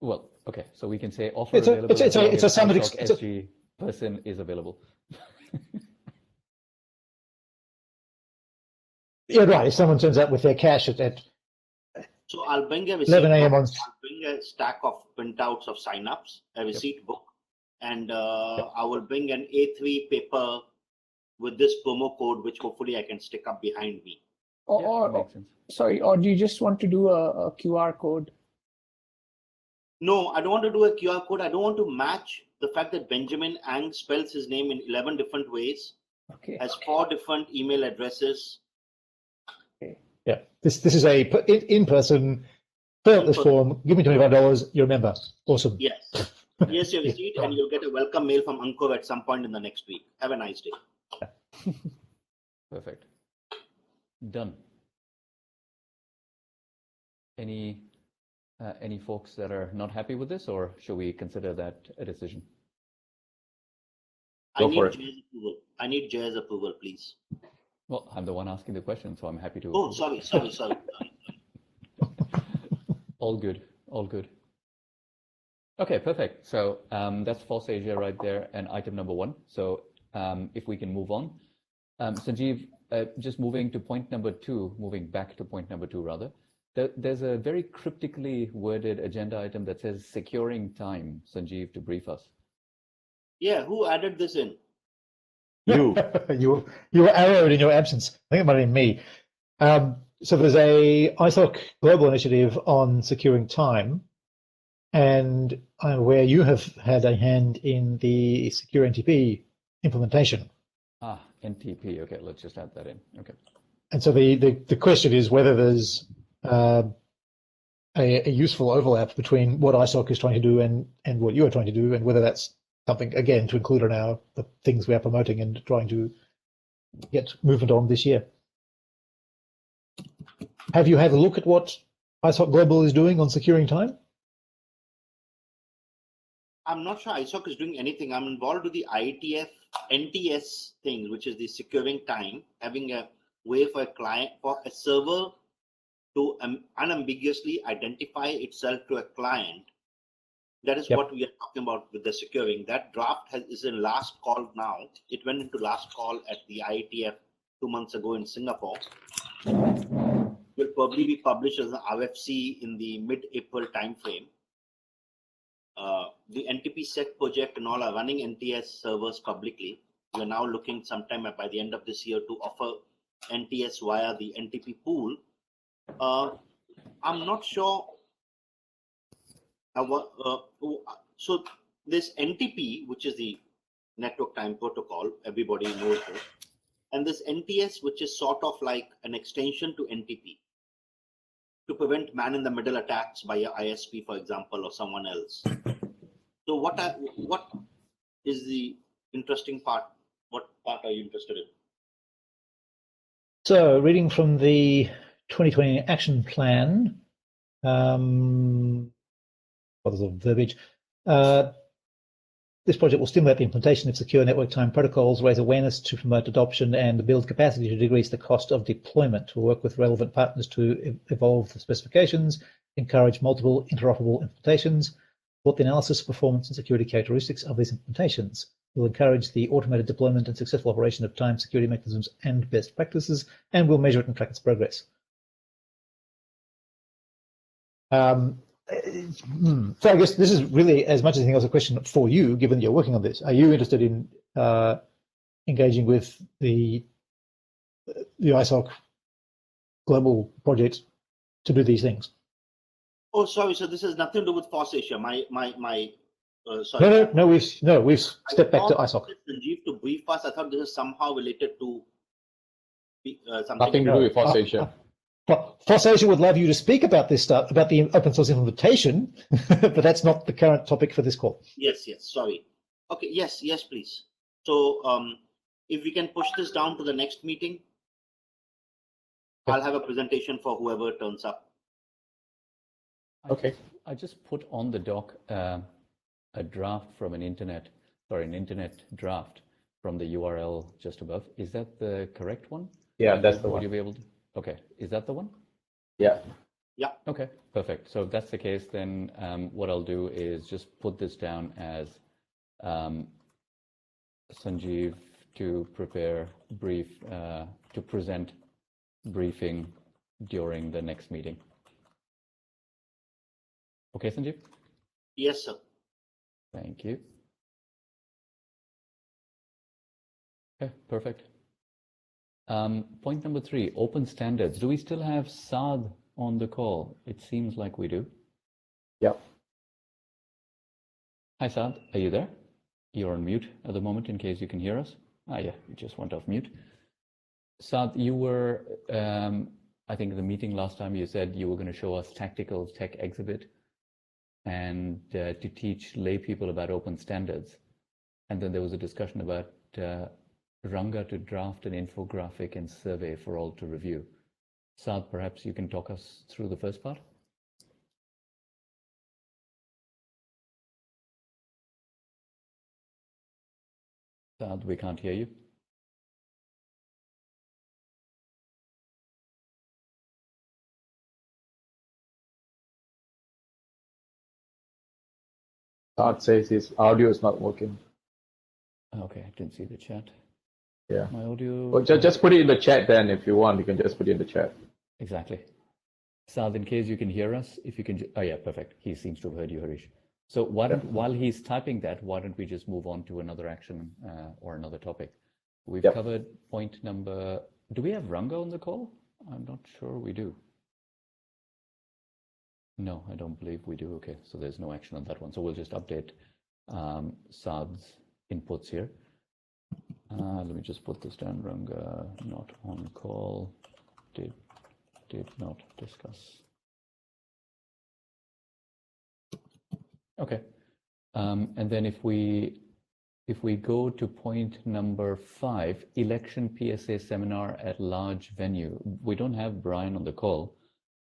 well, okay, so we can say offer It's a summit. SG person is available. Yeah, right. If someone turns up with their cash at so I'll bring a 11 a.m. I'll bring a stack of printouts of signups, a receipt book, and I will bring an A3 paper with this promo code, which hopefully I can stick up behind me. Or do you just want to do a QR code? No, I don't want to do a QR code. I don't want to match the fact that Benjamin Ang spells his name in 11 different ways, has 4 different email addresses. Yeah, this is a in-person, fill out this form, give me $25, you're a member. Awesome. Yes. Here's your receipt, and you'll get a welcome mail from Ankur at some point in the next week. Have a nice day. Perfect. Done. Any folks that are not happy with this, or should we consider that a decision? Go for it. Jay's approval. I need Jay's approval, please. Well, I'm the one asking the question, so I'm happy to. Oh, sorry. All good. All good. Okay, perfect. So that's Force Asia right there, and item number 1. So if we can move on. Sanjeev, just moving to point number 2, moving back to point number 2 rather. There's a very cryptically worded agenda item that says securing time, Sanjeev, to brief us. Yeah, who added this in? You. you were arrowed in your absence. I think it might have been me. So there's a ISOC global initiative on securing time, and where you have had a hand in the secure NTP implementation. Ah, NTP. Okay, let's just add that in. Okay. And so the question is whether there's a useful overlap between what ISOC is trying to do and what you are trying to do, and whether that's something, again, to include in the things we are promoting and trying to get movement on this year. Have you had a look at what ISOC Global is doing on securing time? I'm not sure ISOC is doing anything. I'm involved with the IETF NTS thing, which is the securing time, having a way for a client, for a server to unambiguously identify itself to a client. That is what we are talking about with the securing. That draft is in last call now. It went into last call at the IETF 2 months ago in Singapore. Will probably be published as an RFC in the mid-April timeframe. The NTP SEC project and all are running NTS servers publicly. We are now looking sometime by the end of this year to offer NTS via the NTP pool. I'm not sure. So this NTP, which is the network time protocol, everybody knows it, and this NTS, which is sort of like an extension to NTP to prevent man-in-the-middle attacks by your ISP, for example, or someone else. So what is the interesting part? What part are you interested in? So reading from the 2020 action plan, what is the verbiage? This project will stimulate the implementation of secure network time protocols, raise awareness to promote adoption, and build capacity to decrease the cost of deployment. We'll work with relevant partners to evolve the specifications, encourage multiple interoperable implementations, support the analysis, performance, and security characteristics of these implementations. We'll encourage the automated deployment and successful operation of time security mechanisms and best practices, and we'll measure it and track its progress. So I guess this is really, as much as anything else, a question for you, given that you're working on this. Are you interested in engaging with the ISOC global project to do these things? Oh, sorry. So this has nothing to do with Force Asia. Sorry. No. We've stepped back to ISOC. Sanjeev, to brief us, I thought this is somehow related to something. Nothing to do with Force Asia. Force Asia would love you to speak about this stuff, about the open source implementation, but that's not the current topic for this call. Yes, sorry. Okay, yes, please. So if we can push this down to the next meeting, I'll have a presentation for whoever turns up. Okay. I just put on the doc a draft from an internet draft from the URL just above. Is that the correct one? Yeah, that's the one. Would you be able to? Okay, is that the one? Yeah. Okay, perfect. So if that's the case, then what I'll do is just put this down as Sanjeev to prepare to present briefing during the next meeting. Okay, Sanjeev? Yes, sir. Thank you. Okay, perfect. Point number 3, open standards. Do we still have Saad on the call? It seems like we do. Yeah. Hi, Saad. Are you there? You're on mute at the moment in case you can hear us. Yeah, you just went off mute. Saad, you were I think in the meeting last time you said you were going to show us tactical tech exhibit and to teach lay people about open standards. And then there was a discussion about Ranga to draft an infographic and survey for all to review. Saad, perhaps you can talk us through the first part? Saad, we can't hear you. Saad says his audio is not working. Okay, I didn't see the chat. Yeah. My audio. Well, just put it in the chat then. If you want, you can just put it in the chat. Exactly. Saad, in case you can hear us, if you can. Oh yeah, perfect. He seems to have heard you, Harish. So why don't, while he's typing that, why don't we just move on to another action or another topic? We've covered point number. Do we have Ranga on the call? I'm not sure we do. No, I don't believe we do. Okay, so there's no action on that one. So we'll just update Saad's inputs here. Let me just put this down. Ranga not on call. Did not discuss. Okay, and then if we go to point number 5, election PSA seminar at large venue. We don't have Brian on the call,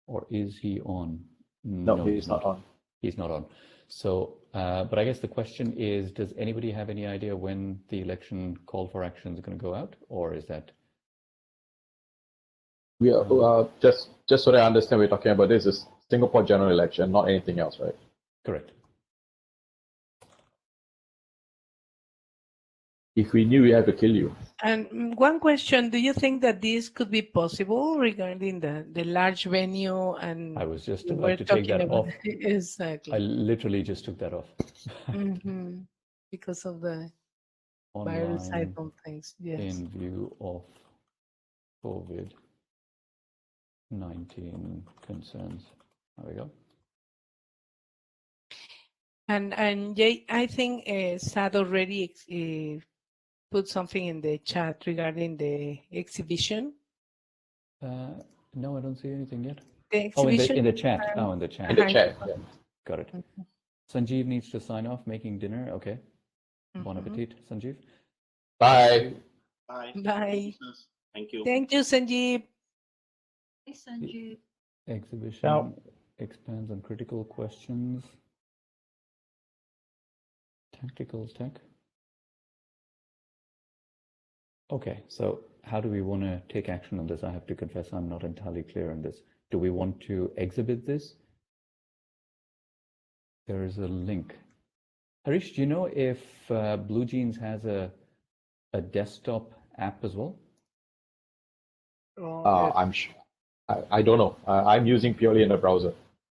or is he on? No, he's not on. He's not on. So, but I guess the question is, does anybody have any idea when the election call for action is going to go out, or is that? We are just so that I understand, we're talking about this is Singapore general election, not anything else, right? Correct. If we knew, we had to kill you. And one question, do you think that this could be possible regarding the large venue? And I was just about to take that off. Exactly. I literally just took that off. Because of the Online viral side of things, yes. In view of COVID-19 concerns. There we go. And Jay, I think Sad already put something in the chat regarding the exhibition. No, I don't see anything yet. The exhibition. In the chat. Oh, in the chat. In the chat, yeah. Got it. Sanjeev needs to sign off, making dinner. Okay. Bon appetit, Sanjeev. Bye. Bye. Bye. Thank you. Thank you, Sanjeev. Hey, Sanjeev. Exhibition expands on critical questions. Tactical tech. Okay, so how do we want to take action on this? I have to confess I'm not entirely clear on this. Do we want to exhibit this? There is a link. Harish, do you know if Blue Jeans has a desktop app as well? I'm sure. I don't know. I'm using purely in a browser.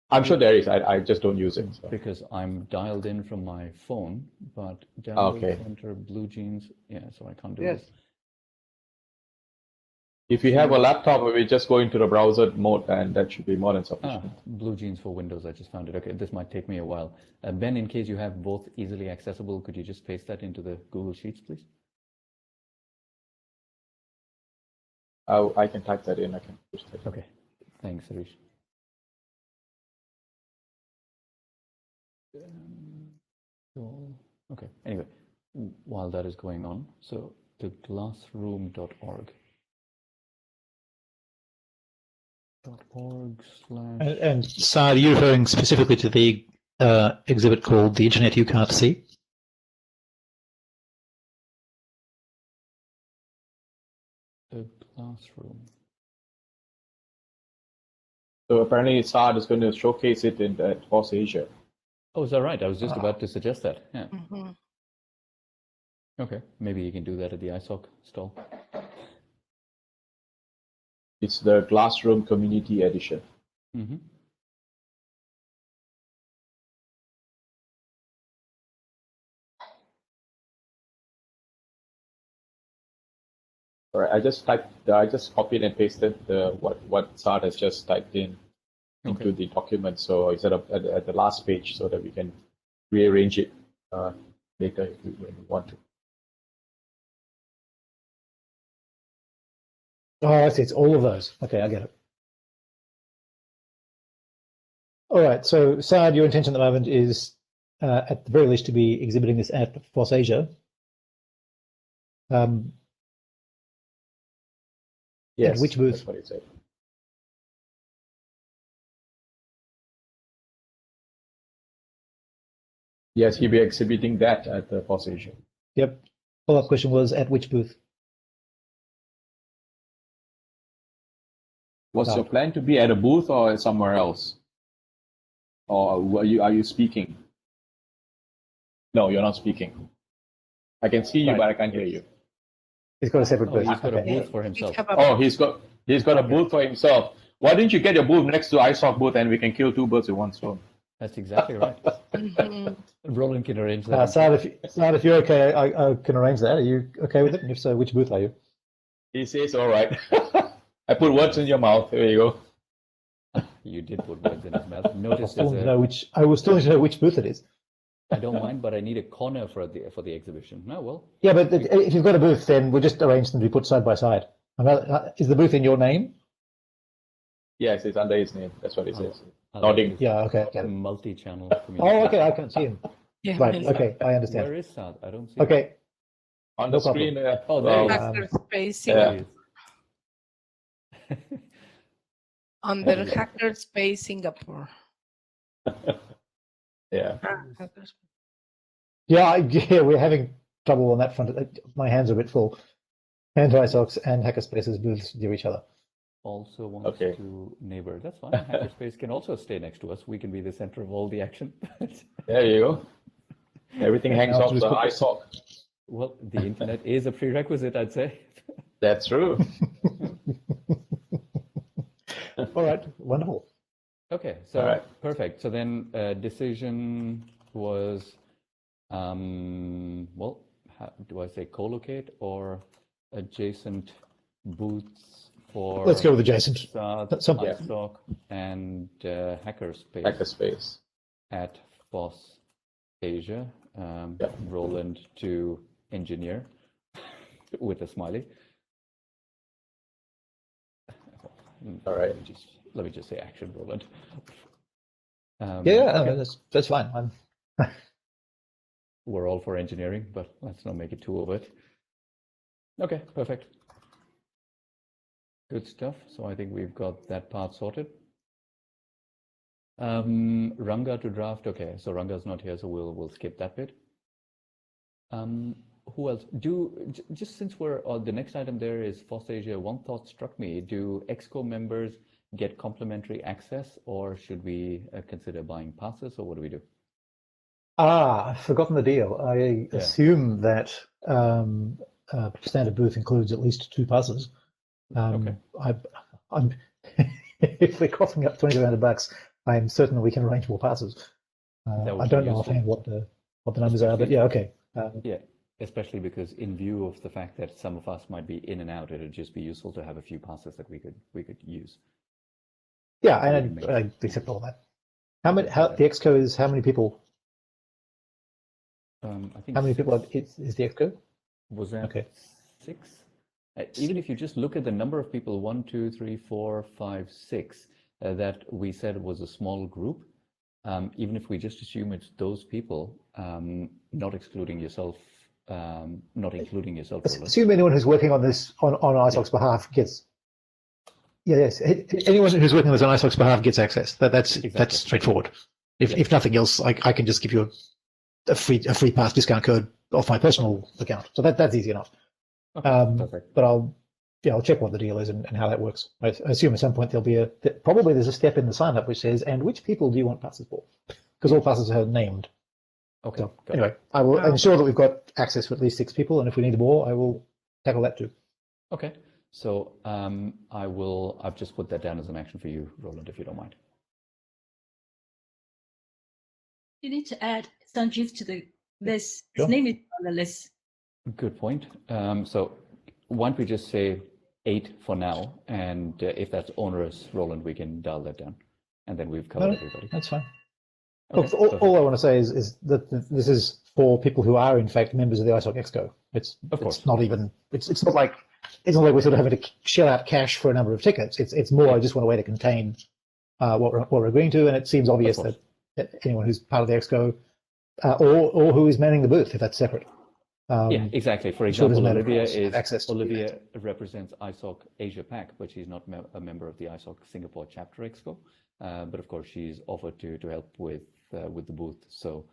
I'm sure there is. I just don't use it. So. Because I'm dialed in from my phone, but download center Blue Jeans. Yeah, so I can't do this. If you have a laptop, we just go into the browser mode, and that should be more than sufficient. Blue Jeans for Windows. I just found it. Okay, this might take me a while. Ben, in case you have both easily accessible, could you just paste that into the Google Sheets, please? I can type that in. I can push that. Okay, thanks, Harish. Okay, anyway, while that is going on, so the glassroom.org. And Saad, are you referring specifically to the exhibit called The Internet You Can't See? The classroom. So apparently Saad is going to showcase it at FOSS Asia. Oh, is that right? I was just about to suggest that. Yeah. Okay, maybe you can do that at the ISOC stall. It's the Glassroom Community Edition. All right, I just copied and pasted what Saad has just typed in into the document. So it's at the last page so that we can rearrange it later if we want to. Oh, I see. It's all of those. Okay, I get it. All right. So, Saad, your intention at the moment is, at the very least, to be exhibiting this at FOSS Asia. Yes, at which booth? that's what it said. Yes, he'll be exhibiting that at the FOSS Asia. Yep. Follow-up question was, at which booth? What's your plan to be at a booth or somewhere else? Or are you speaking? No, you're not speaking. I can see you, Right. but I can't hear you. He's got a separate booth. He's got a Okay. booth for himself. Oh, he's got a booth for himself. Why didn't you get your booth next to ISOC booth and we can kill two birds with one stone? That's exactly right. Roland can arrange that. Saad, if you're okay, I can arrange that. Are you okay with it? And if so, which booth are you? He says, all right. I put words in your mouth. There you go. You did put words in his mouth. Notice I will still need to know which booth it is. I don't mind, but I need a corner for the exhibition. No, well. Yeah, but if you've got a booth, then we'll just arrange them to be put side by side. Is the booth in your name? Yes, it's under his name. That's what it says. I'll Nodding. Yeah, okay. Multi-channel Oh, communication. okay, I can't see him. Yeah, Right, okay, I understand. Where is Saad? I don't see Okay. On No the screen there. Oh, there he is. Hackerspace Yeah. him. under Hackerspace Singapore. Yeah. Yeah, we're having trouble on that front. My hands are a bit full. Anti-ISOCs and Hackerspaces booths near each other. Also wants to neighbor. That's fine. Hackerspace can also stay next to us. We can be the center of all the action. There you go. Everything hangs Now off to the just put- ISOC. Well, the internet is a prerequisite, I'd say. That's true. All right, wonderful. Okay, so All right. perfect. So then decision was, well, do I say co-locate or adjacent booths for? Let's go with adjacent. Some- ISOC and Hackerspace. Hackerspace. At FOSS Asia. Yep. Roland to engineer with a smiley. All right. Let me just say action, Roland. Yeah, okay. that's fine. We're all for engineering, but let's not make it two of it. Okay, perfect. Good stuff. So I think we've got that part sorted. Ranga to draft. Okay, so Ranga's not here, so we'll skip that bit. Who else? Just since we're on the next item, there is FOSS Asia. One thought struck me: do EXCO members get complimentary access, or should we consider buying passes, or what do we do? I've forgotten the deal. I assume that standard booth includes at least 2 passes. Okay. I'm if we're coughing up $2,500, I'm certain that we can arrange more passes. I don't know offhand what the numbers are, but yeah, okay. Yeah, especially because in view of the fact that some of us might be in and out, it'd just be useful to have a few passes that we could use. Yeah, and I accept all that. The EXCO is how many people? I think how many people six. is the EXCO? Was that okay? 6? Even if you just look at the number of people, 1, 2, 3, 4, 5, 6, that we said was a small group. Even if we just assume it's those people, not excluding yourself, not including yourself. Assume anyone who's working on this on ISOC's behalf gets. Yes. Anyone who's working on this on ISOC's behalf gets access. That's straightforward. If nothing else, I can just give you a free pass discount code off my personal account. So that's easy enough. Okay, but I'll check what the deal is and how that works. I assume at some point probably there's a step in the sign up which says, and which people do you want passes for? Because all passes are named. Okay. So anyway, I will ensure that we've got access for at least 6 people, and if we need more, I will tackle that too. Okay. So I've just put that down as an action for you, Roland, if you don't mind. You need to add Sanjeev to the list. Sure. His name is on the list. Good point. So why don't we just say 8 for now, and if that's onerous, Roland, we can dial that down, and then we've covered everybody. That's fine. Okay, all I want to say is that this is for people who are in fact members of the ISOC EXCO. It's not even it's not like we're sort of having to shell out cash for a number of tickets. It's more just want a way to contain what we're agreeing to, and it seems obvious that anyone who's part of the exco or who is manning the booth, if that's separate. Yeah, exactly. For example, Olivia represents ISOC Asia Pac, but she's not a member of the ISOC Singapore chapter exco. But of course, she's offered to help with the booth. So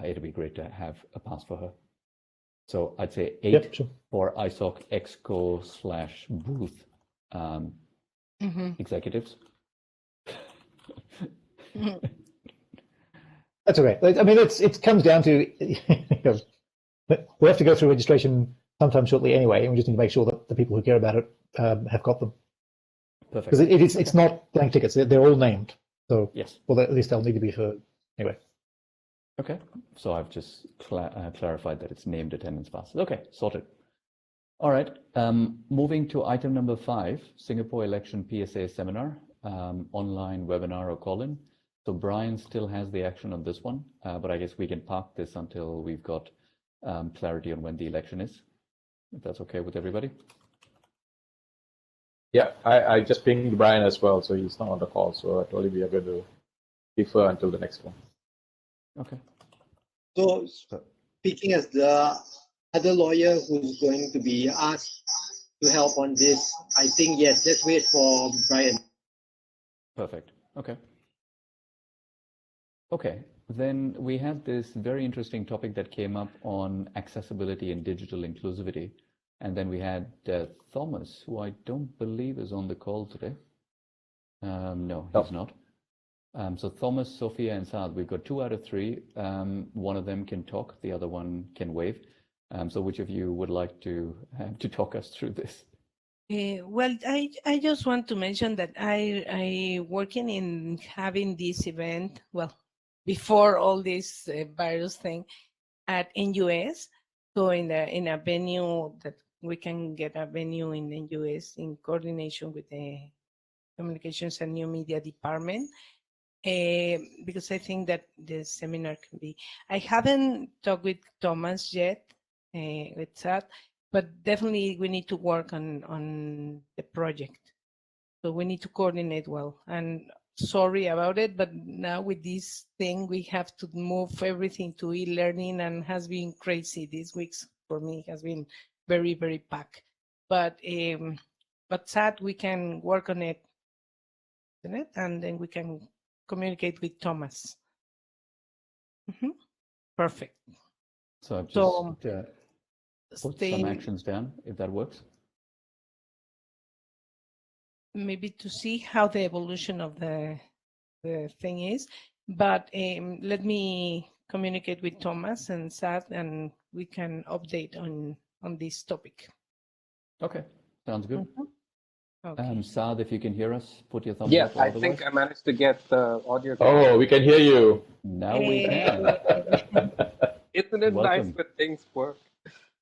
it'll be great to have a pass for her. So I'd say 8 for ISOC exco / booth executives. That's okay. I mean, it comes down to we have to go through registration sometime shortly anyway, and we just need to make sure that the people who care about it have got them. Perfect. Because it's not blank tickets; they're all named. So yes, well, at least they'll need to be heard anyway. Okay, so I've just clarified that it's named attendance passes. Okay, sorted. All right, moving to item number 5, Singapore Election PSA Seminar, online webinar or call-in. So Brian still has the action on this one, but I guess we can park this until we've got clarity on when the election is, if that's okay with everybody. Yeah, I just pinged Brian as well, so he's not on the call. So I told him we are going to defer until the next one. Okay. So speaking as the other lawyer who's going to be asked to help on this, I think, yes, let's wait for Brian. Perfect. Okay. Okay, then we had this very interesting topic that came up on accessibility and digital inclusivity. And then we had Thomas, who I don't believe is on the call today. No, he's not. So Thomas, Sophia, and Saad, we've got 2 out of 3. One of them can talk, the other one can wave. So which of you would like to talk us through this? Well, I just want to mention that I working in having this event, well, before all this virus thing at NUS. So in a venue that we can get a venue in NUS in coordination with the Communications and New Media Department. Because I think that the seminar can be, I haven't talked with Thomas yet, with that, but definitely we need to work on the project. So we need to coordinate well, and sorry about it, but now with this thing, we have to move everything to e-learning, and has been crazy these weeks for me. It has been very, very packed, but sad, we can work on it, and then we can communicate with Thomas. Perfect. So I've just put some actions down, if that works. Maybe to see how the evolution of the thing is, but let me communicate with Thomas and Sad, and we can update on this topic. Okay, sounds good. Okay. Saad, if you can hear us, put your thumbs up. Yeah, I think I managed to get the audio. Oh, we can hear you. Now we can. Isn't it nice when things work?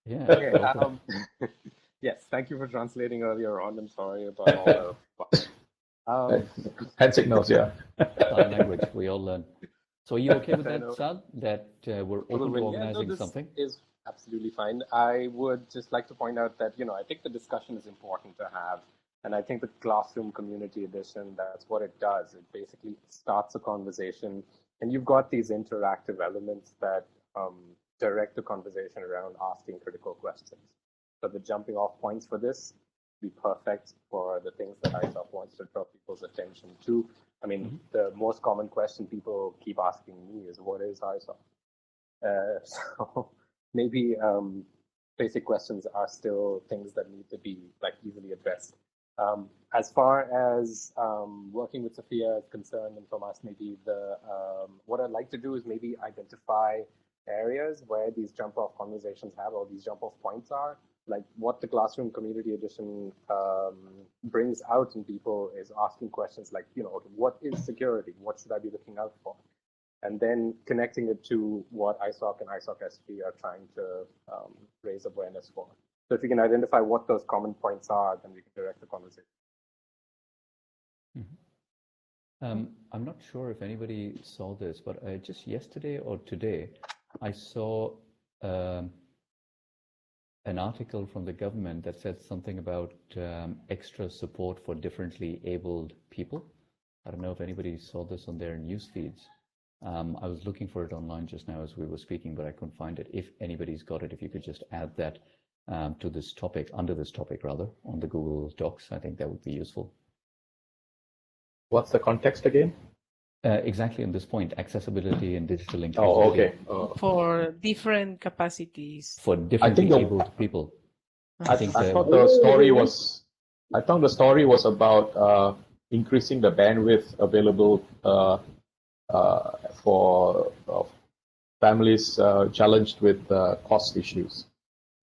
Yeah. Okay, yes, thank you for translating earlier on. I'm sorry about all the hand signals, yeah. Sign language, we all learn. So are you okay with that, Saad, that we're open to organizing something? Is absolutely fine. I would just like to point out that, I think the discussion is important to have. And I think the Classroom Community Edition, that's what it does. It basically starts a conversation, and you've got these interactive elements that direct the conversation around asking critical questions. So the jumping off points for this be perfect for the things that ISOC wants to draw people's attention to. I mean, the most common question people keep asking me is, what is ISOC? So maybe basic questions are still things that need to be easily addressed. As far as working with Sophia is concerned, and Thomas, maybe what I'd like to do is maybe identify areas where these jump-off conversations have, or these jump-off points are. Like what the Classroom Community Edition brings out in people is asking questions like, okay, what is security? What should I be looking out for? And then connecting it to what ISOC and ISOC SP are trying to raise awareness for. So if you can identify what those common points are, then we can direct the conversation. I'm not sure if anybody saw this, but just yesterday or today, I saw an article from the government that said something about extra support for differently abled people. I don't know if anybody saw this on their news feeds. I was looking for it online just now as we were speaking, but I couldn't find it. If anybody's got it, if you could just add that to this topic, under this topic rather, on the Google Docs, I think that would be useful. What's the context again? Exactly on this point, accessibility and digital inclusivity. Oh, okay. For different capacities. For differently abled people. I thought the story was. I thought the story was about increasing the bandwidth available for families challenged with cost issues.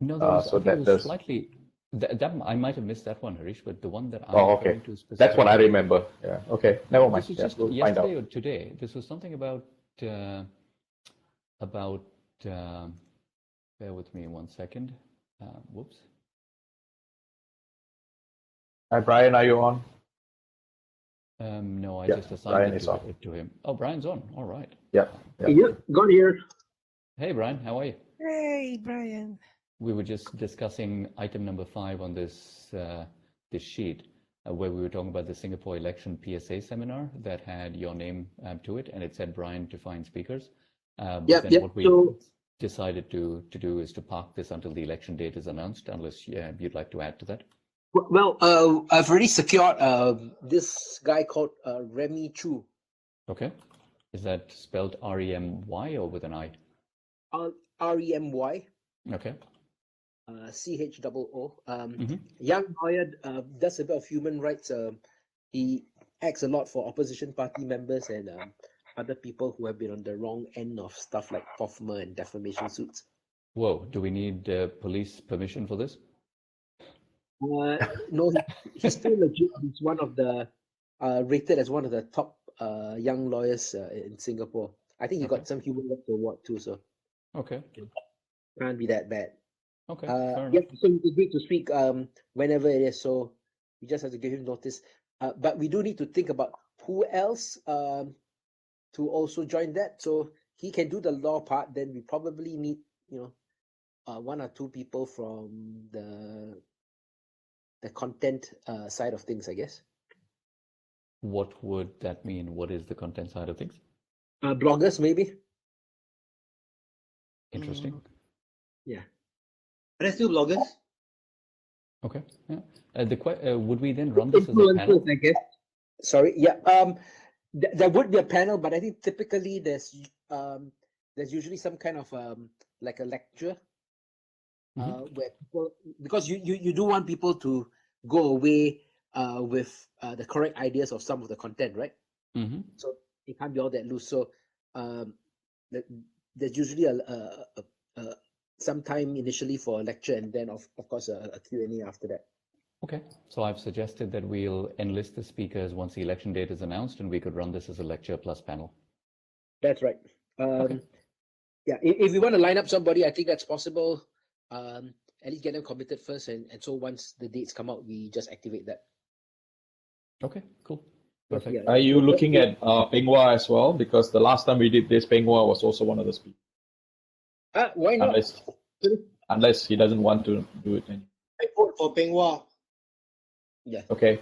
No, so that there's slightly. That I might have missed that one, Harish, but the one that I'm okay. To that's what I remember. Yeah. Okay. Never mind. This was just we'll yesterday or today. This was something about. Bear with me 1 second. Whoops. Hi, Brian. Are you on? No, I just assigned it to him. Oh, Brian's on. All right. Yeah. Got here. Hey, Brian. How are you? Hey, Brian. We were just discussing item number 5 on this this sheet, where we were talking about the Singapore election PSA seminar that had your name to it, and it said Brian to find speakers. What we decided to do is to park this until the election date is announced, unless you'd like to add to that. Well, I've already secured this guy called Remy Chu. Okay. Is that spelled R-E-M-Y or with an I? R-E-M-Y. Okay. C-H-O-O. Young lawyer, does a bit of human rights. He acts a lot for opposition party members and other people who have been on the wrong end of stuff like POFMA and defamation suits. Whoa, do we need police permission for this? No, he's still legit. He's one of the rated as one of the top young lawyers in Singapore. I think he got some human rights award too, so okay, can't be that bad. Okay, yeah, so he agreed to speak whenever it is. So we just have to give him notice. But we do need to think about who else to also join that. So he can do the law part. Then we probably need, 1 or 2 people from the content side of things, I guess. What would that mean? What is the content side of things? Bloggers, maybe. Interesting. Yeah. Are there still bloggers? Okay. Yeah. Would we then run this as a panel? I guess. Sorry. Yeah. There would be a panel, but I think typically there's usually some kind of like a lecture. Where people, because you do want people to go away with the correct ideas of some of the content, right? So it can't be all that loose. So there's usually some time initially for a lecture, and then of course a Q&A after that. Okay, so I've suggested that we'll enlist the speakers once the election date is announced, and we could run this as a lecture plus panel. That's right. Yeah, if we want to line up somebody, I think that's possible. At least get them committed first, and so once the dates come out, we just activate that. Okay, cool. Perfect. Yeah. Are you looking at Peng Hua as well? Because the last time we did this, Peng Hua was also one of the speakers. Why not? Unless he doesn't want to do it. I vote for Peng Hua. Yeah. Okay.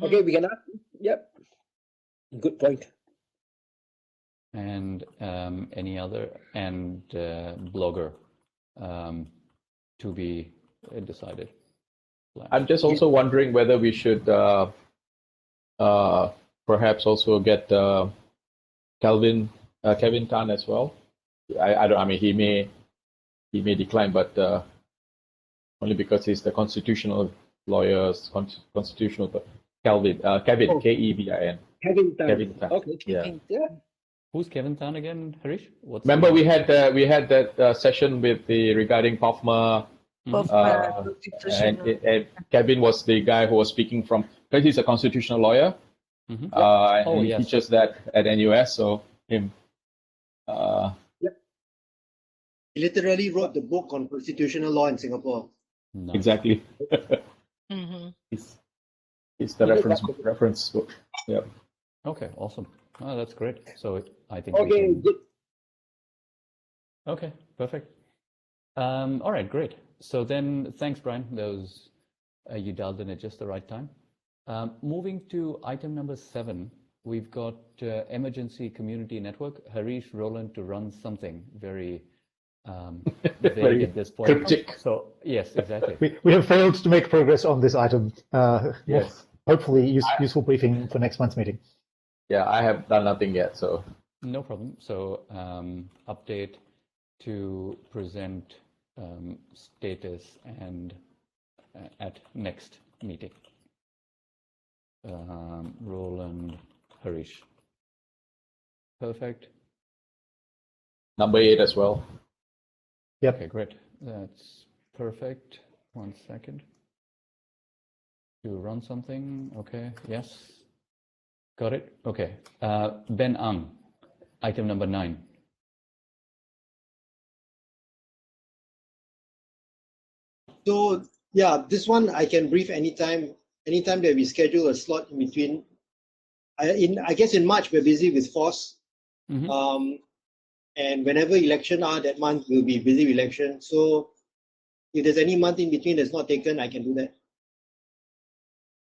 Okay, we can ask. Yep. Good point. And any other blogger to be decided. I'm just also wondering whether we should perhaps also get Kevin Tan as well. I mean he may decline, but only because he's the constitutional lawyer, constitutional. But Kevin, K-E-V-I-N. Kevin Tan. Kevin Tan. Okay. Yeah. Who's Kevin Tan again, Harish? Remember we had that session with regarding POFMA. And Kevin was the guy who was speaking from, because he's a constitutional lawyer. And he teaches that at NUS, so him. He literally wrote the book on constitutional law in Singapore. Nice. Exactly. It's the reference book. Yeah. Okay, awesome. Oh, that's great. So I think. Okay. Okay, perfect. All right, great. So then, thanks, Brian. Those you dialed in at just the right time. Moving to item number 7, we've got Emergency Community Network, Harish, Roland to run something very vague Very at this point. cryptic. So yes, exactly. We have failed to make progress on this item. Yes. Hopefully useful briefing for next month's meeting. Yeah, I have done nothing yet, so. No problem. So update to present status and at next meeting. Roland, Harish. Perfect. Number 8 as well. Yep. Okay, great. That's perfect. 1 second. To run something. Okay, yes. Got it. Okay. Ben Ang, item number 9. So yeah, this one I can brief anytime that we schedule a slot in between. I guess in March we're busy with FOSS. And whenever election are that month, we'll be busy with election. So if there's any month in between that's not taken, I can do that.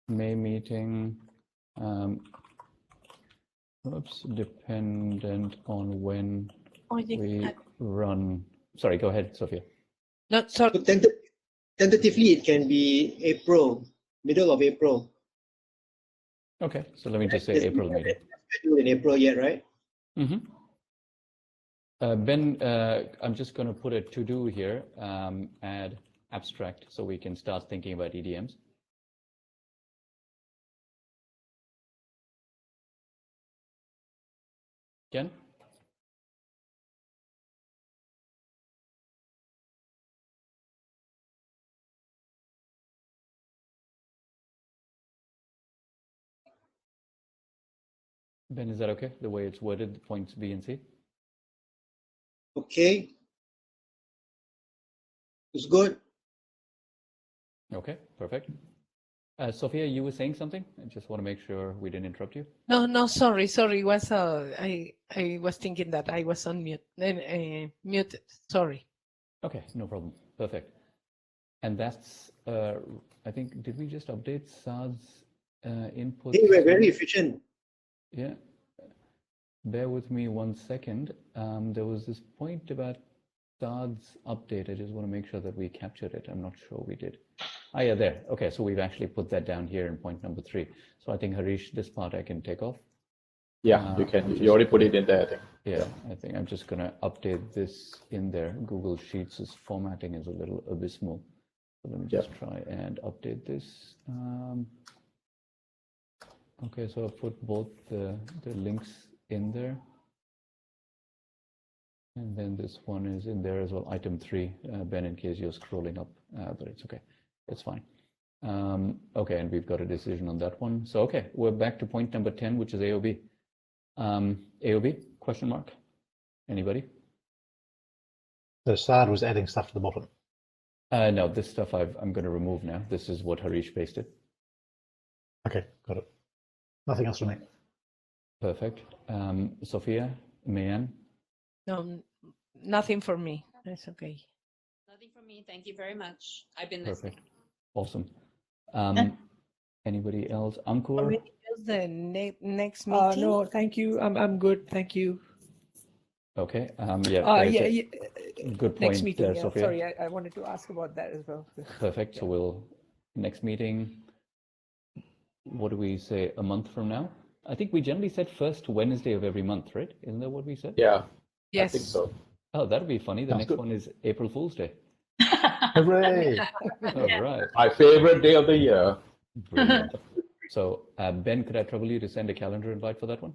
May meeting, dependent on when we run. Sorry, go ahead, Sophia. No, sorry. So tentatively, it can be April, middle of April. Okay, so let me just say April meeting. Scheduled in April yet, right? Ben, I'm just going to put a to-do here, add abstract, so we can start thinking about EDMs. Ken? Ben, is that okay, the way it's worded, the points B and C? Okay. It's good. Okay, perfect. Sophia, you were saying something? I just want to make sure we didn't interrupt you. No, sorry. It was I was thinking that I was on mute. Muted. Sorry. Okay, no problem. Perfect. And that's I think, did we just update Saad's input? They were very efficient. Yeah. Bear with me 1 second. There was this point about Saad's update. I just want to make sure that we captured it. I'm not sure we did. Ah, yeah, there. Okay, so we've actually put that down here in point number 3. So I think, Harish, this part I can take off. Yeah, you can. You already put it in there, I think. Yeah, I think I'm just going to update this in there. Google Sheets' formatting is a little abysmal. So let me just try and update this. Okay, so I've put both the links in there. And then this one is in there as well, item 3, Ben, in case you're scrolling up, but it's okay. It's fine. Okay, and we've got a decision on that one. So, okay, we're back to point number 10, which is AOB. AOB, question mark? Anybody? So Saad was adding stuff to the bottom. No, this stuff I'm going to remove now. This is what Harish pasted. Okay, got it. Nothing else from me. Perfect. Sophia, Mayan? No, nothing for me. That's okay. Nothing from me. Thank you very much. I've been Perfect. listening. Awesome. Anybody else? Ankur? The next meeting? No, thank you. I'm good. Thank you. Okay. Good point, next meeting, yeah. Sophia. Sorry, I wanted to ask about that as well. Perfect. So we'll next meeting. What do we say? A month from now? I think we generally said first Wednesday of every month, right? Isn't that what we said? Yeah. Yes. I think so. Oh, that'd be funny. The Sounds next good. one is April Fool's Day. Hooray! All right. My favorite day of the year. Brilliant. So, Ben, could I trouble you to send a calendar invite for that one?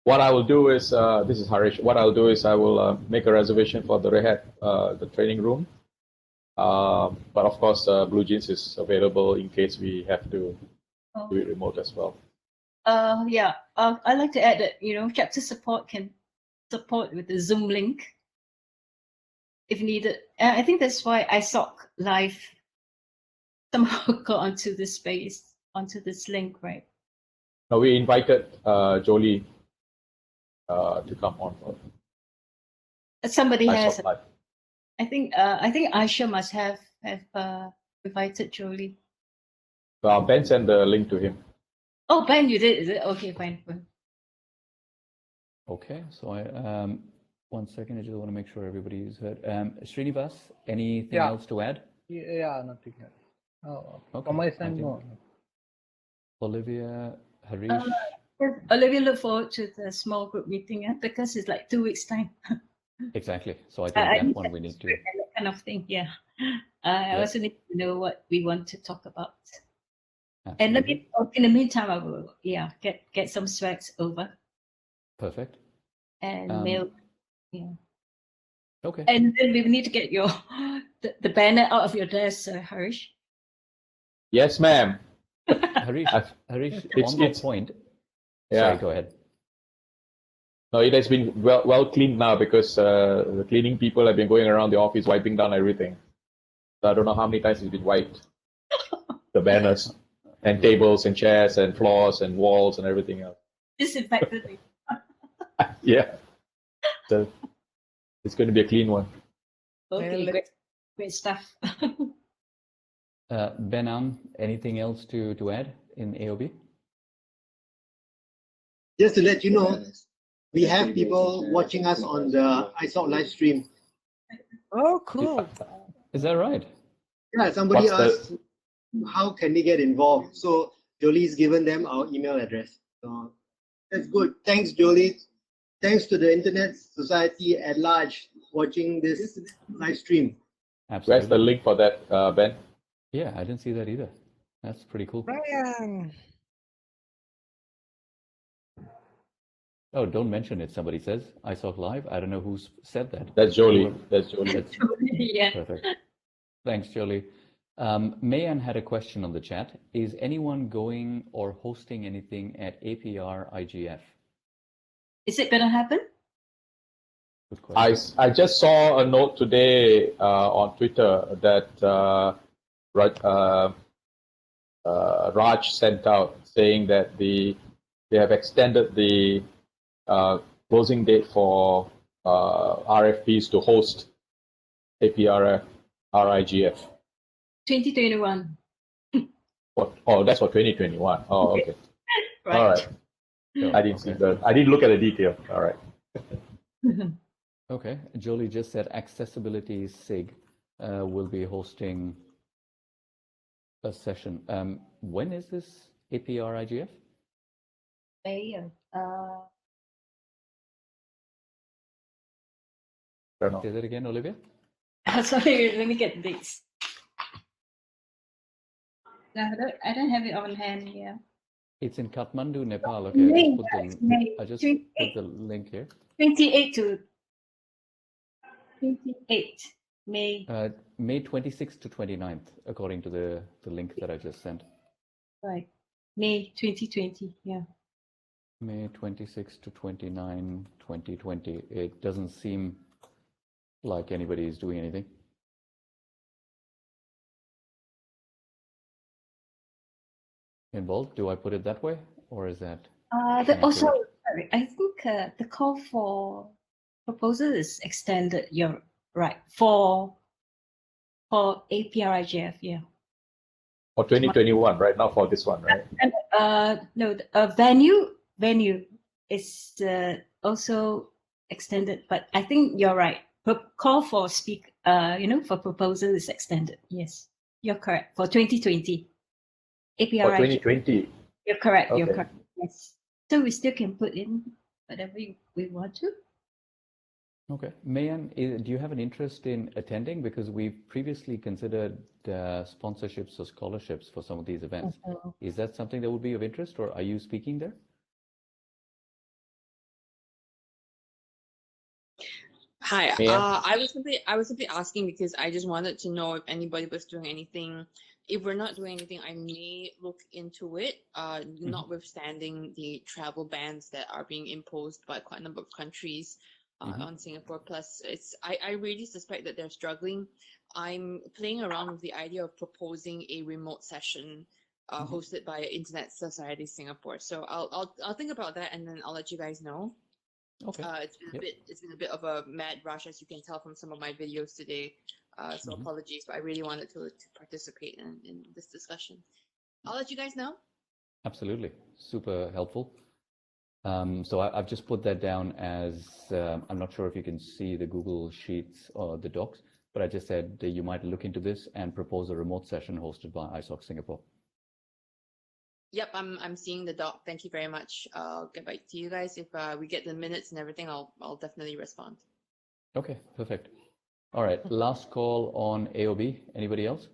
What I will do is, this is Harish. What I'll do is I will make a reservation for the Rehat, the training room. But of course, Blue Jeans is available in case we have to do it remote as well. Yeah, I'd like to add that, chapter support can support with the Zoom link if needed. I think that's why ISOC Live somehow got onto this space, onto this link, right? No, we invited Jolie to come on. Somebody has. ISOC Live. I think Aisha must have invited Jolie. Ben sent the link to him. Oh, Ben, you did, is it? Okay, fine. Okay, so I 1 second, I just want to make sure everybody is heard. Srinivas, anything else to add? Yeah, nothing else. Oh, Okay, from my side, no. Olivia, Harish. Olivia, look forward to the small group meeting because it's like 2 weeks' time. Exactly. So I think that one we need to. That kind of thing, yeah. I also need to know what we want to talk about. Absolutely. And in the meantime, I will, get some swags over. Perfect. And mail, Okay. And then we need to get your the banner out of your desk, Harish. Yes, ma'am. Harish, on that point. Yeah. Sorry, go ahead. No, it has been well cleaned now because the cleaning people have been going around the office wiping down everything. So I don't know how many times it's been wiped. The banners and tables and chairs and floors and walls and everything else. Disinfected. Yeah. So it's going to be a clean one. Okay, great stuff. Benam, anything else to add in AOB? Just to let you know, we have people watching us on the ISOC live stream. Oh, cool. Is that right? Yeah, somebody asked how can they get involved. So Jolie's given them our email address. So that's good. Thanks, Jolie. Thanks to the Internet Society at large watching this live stream. Absolutely. Where's the link for that, Ben? Yeah, I didn't see that either. That's pretty cool. Brian. Oh, don't mention it, somebody says. ISOC Live. I don't know who's said that. That's Jolie. That's Jolie. Yeah. Perfect. Thanks, Jolie. Mayan had a question on the chat. Is anyone going or hosting anything at APR IGF? Is it going to happen? Good question. I just saw a note today on Twitter that Raj sent out saying that they have extended the closing date for RFPs to host APR RIGF. 2021. Oh, that's for 2021. Oh, okay. Right. All right. I didn't see that. I didn't look at the detail. All right. Okay. Jolie just said Accessibility SIG will be hosting a session. When is this APR IGF? Say that again, Olivia. Sorry, let me get this. No, I don't have it on hand here. It's in Kathmandu, Nepal. Okay, I just put the link here. 28 to 28 May. May 26th to 29th, according to the link that I just sent. Right. May 2020, yeah. May 26 to 29, 2020. It doesn't seem like anybody is doing anything. Involved? Do I put it that way, or is that? Sorry, I think the call for proposal is extended. You're right for APRIGF, yeah. For 2021, right now for this one, right? And no, venue is also extended, but I think you're right. Call for for proposal is extended. Yes, you're correct. For 2020, APRIGF. For 2020. You're correct. Okay. You're correct. Yes. So we still can put in whatever we want to. Okay. Mayan, do you have an interest in attending? Because we've previously considered sponsorships or scholarships for some of these events. Is that something that would be of interest, or are you speaking there? Hi. I was simply asking because I just wanted to know if anybody was doing anything. If we're not doing anything, I may look into it, notwithstanding the travel bans that are being imposed by quite a number of countries on Singapore. Plus, I really suspect that they're struggling. I'm playing around with the idea of proposing a remote session hosted by Internet Society Singapore. So I'll think about that, and then I'll let you guys know. Okay. It's been a bit of a mad rush, as you can tell from some of my videos today. So apologies, but I really wanted to participate in this discussion. I'll let you guys know. Absolutely, super helpful. So I've just put that down as, I'm not sure if you can see the Google Sheets or the docs, but I just said that you might look into this and propose a remote session hosted by ISOC Singapore. Yep, I'm seeing the doc. Thank you very much. I'll get back to you guys. If we get the minutes and everything, I'll definitely respond. Okay, perfect. All right, last call on AOB. Anybody else?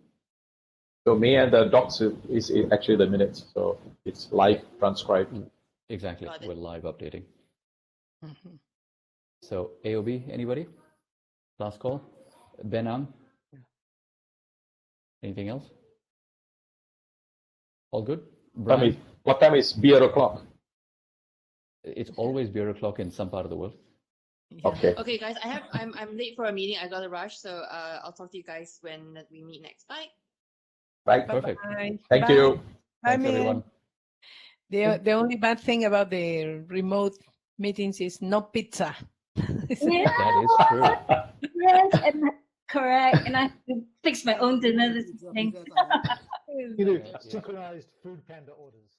So me and the docs is actually the minutes, so it's live transcribed. Exactly, we're live updating. Mhm. So AOB, anybody? Last call. Ben Ang? Anything else? All good? Brian? What time is beer o'clock? It's always beer o'clock in some part of the world. Okay. Okay, guys, I'm late for a meeting. I got to rush, so I'll talk to you guys when we meet next. Bye. Right. Perfect. Bye. Thank Bye. you. Bye, Thanks, man. everyone. The only bad thing about the remote meetings is no pizza. Yeah. That is true. Yes, and correct. And I have to fix my own dinner this evening. You know, synchronized food panda orders.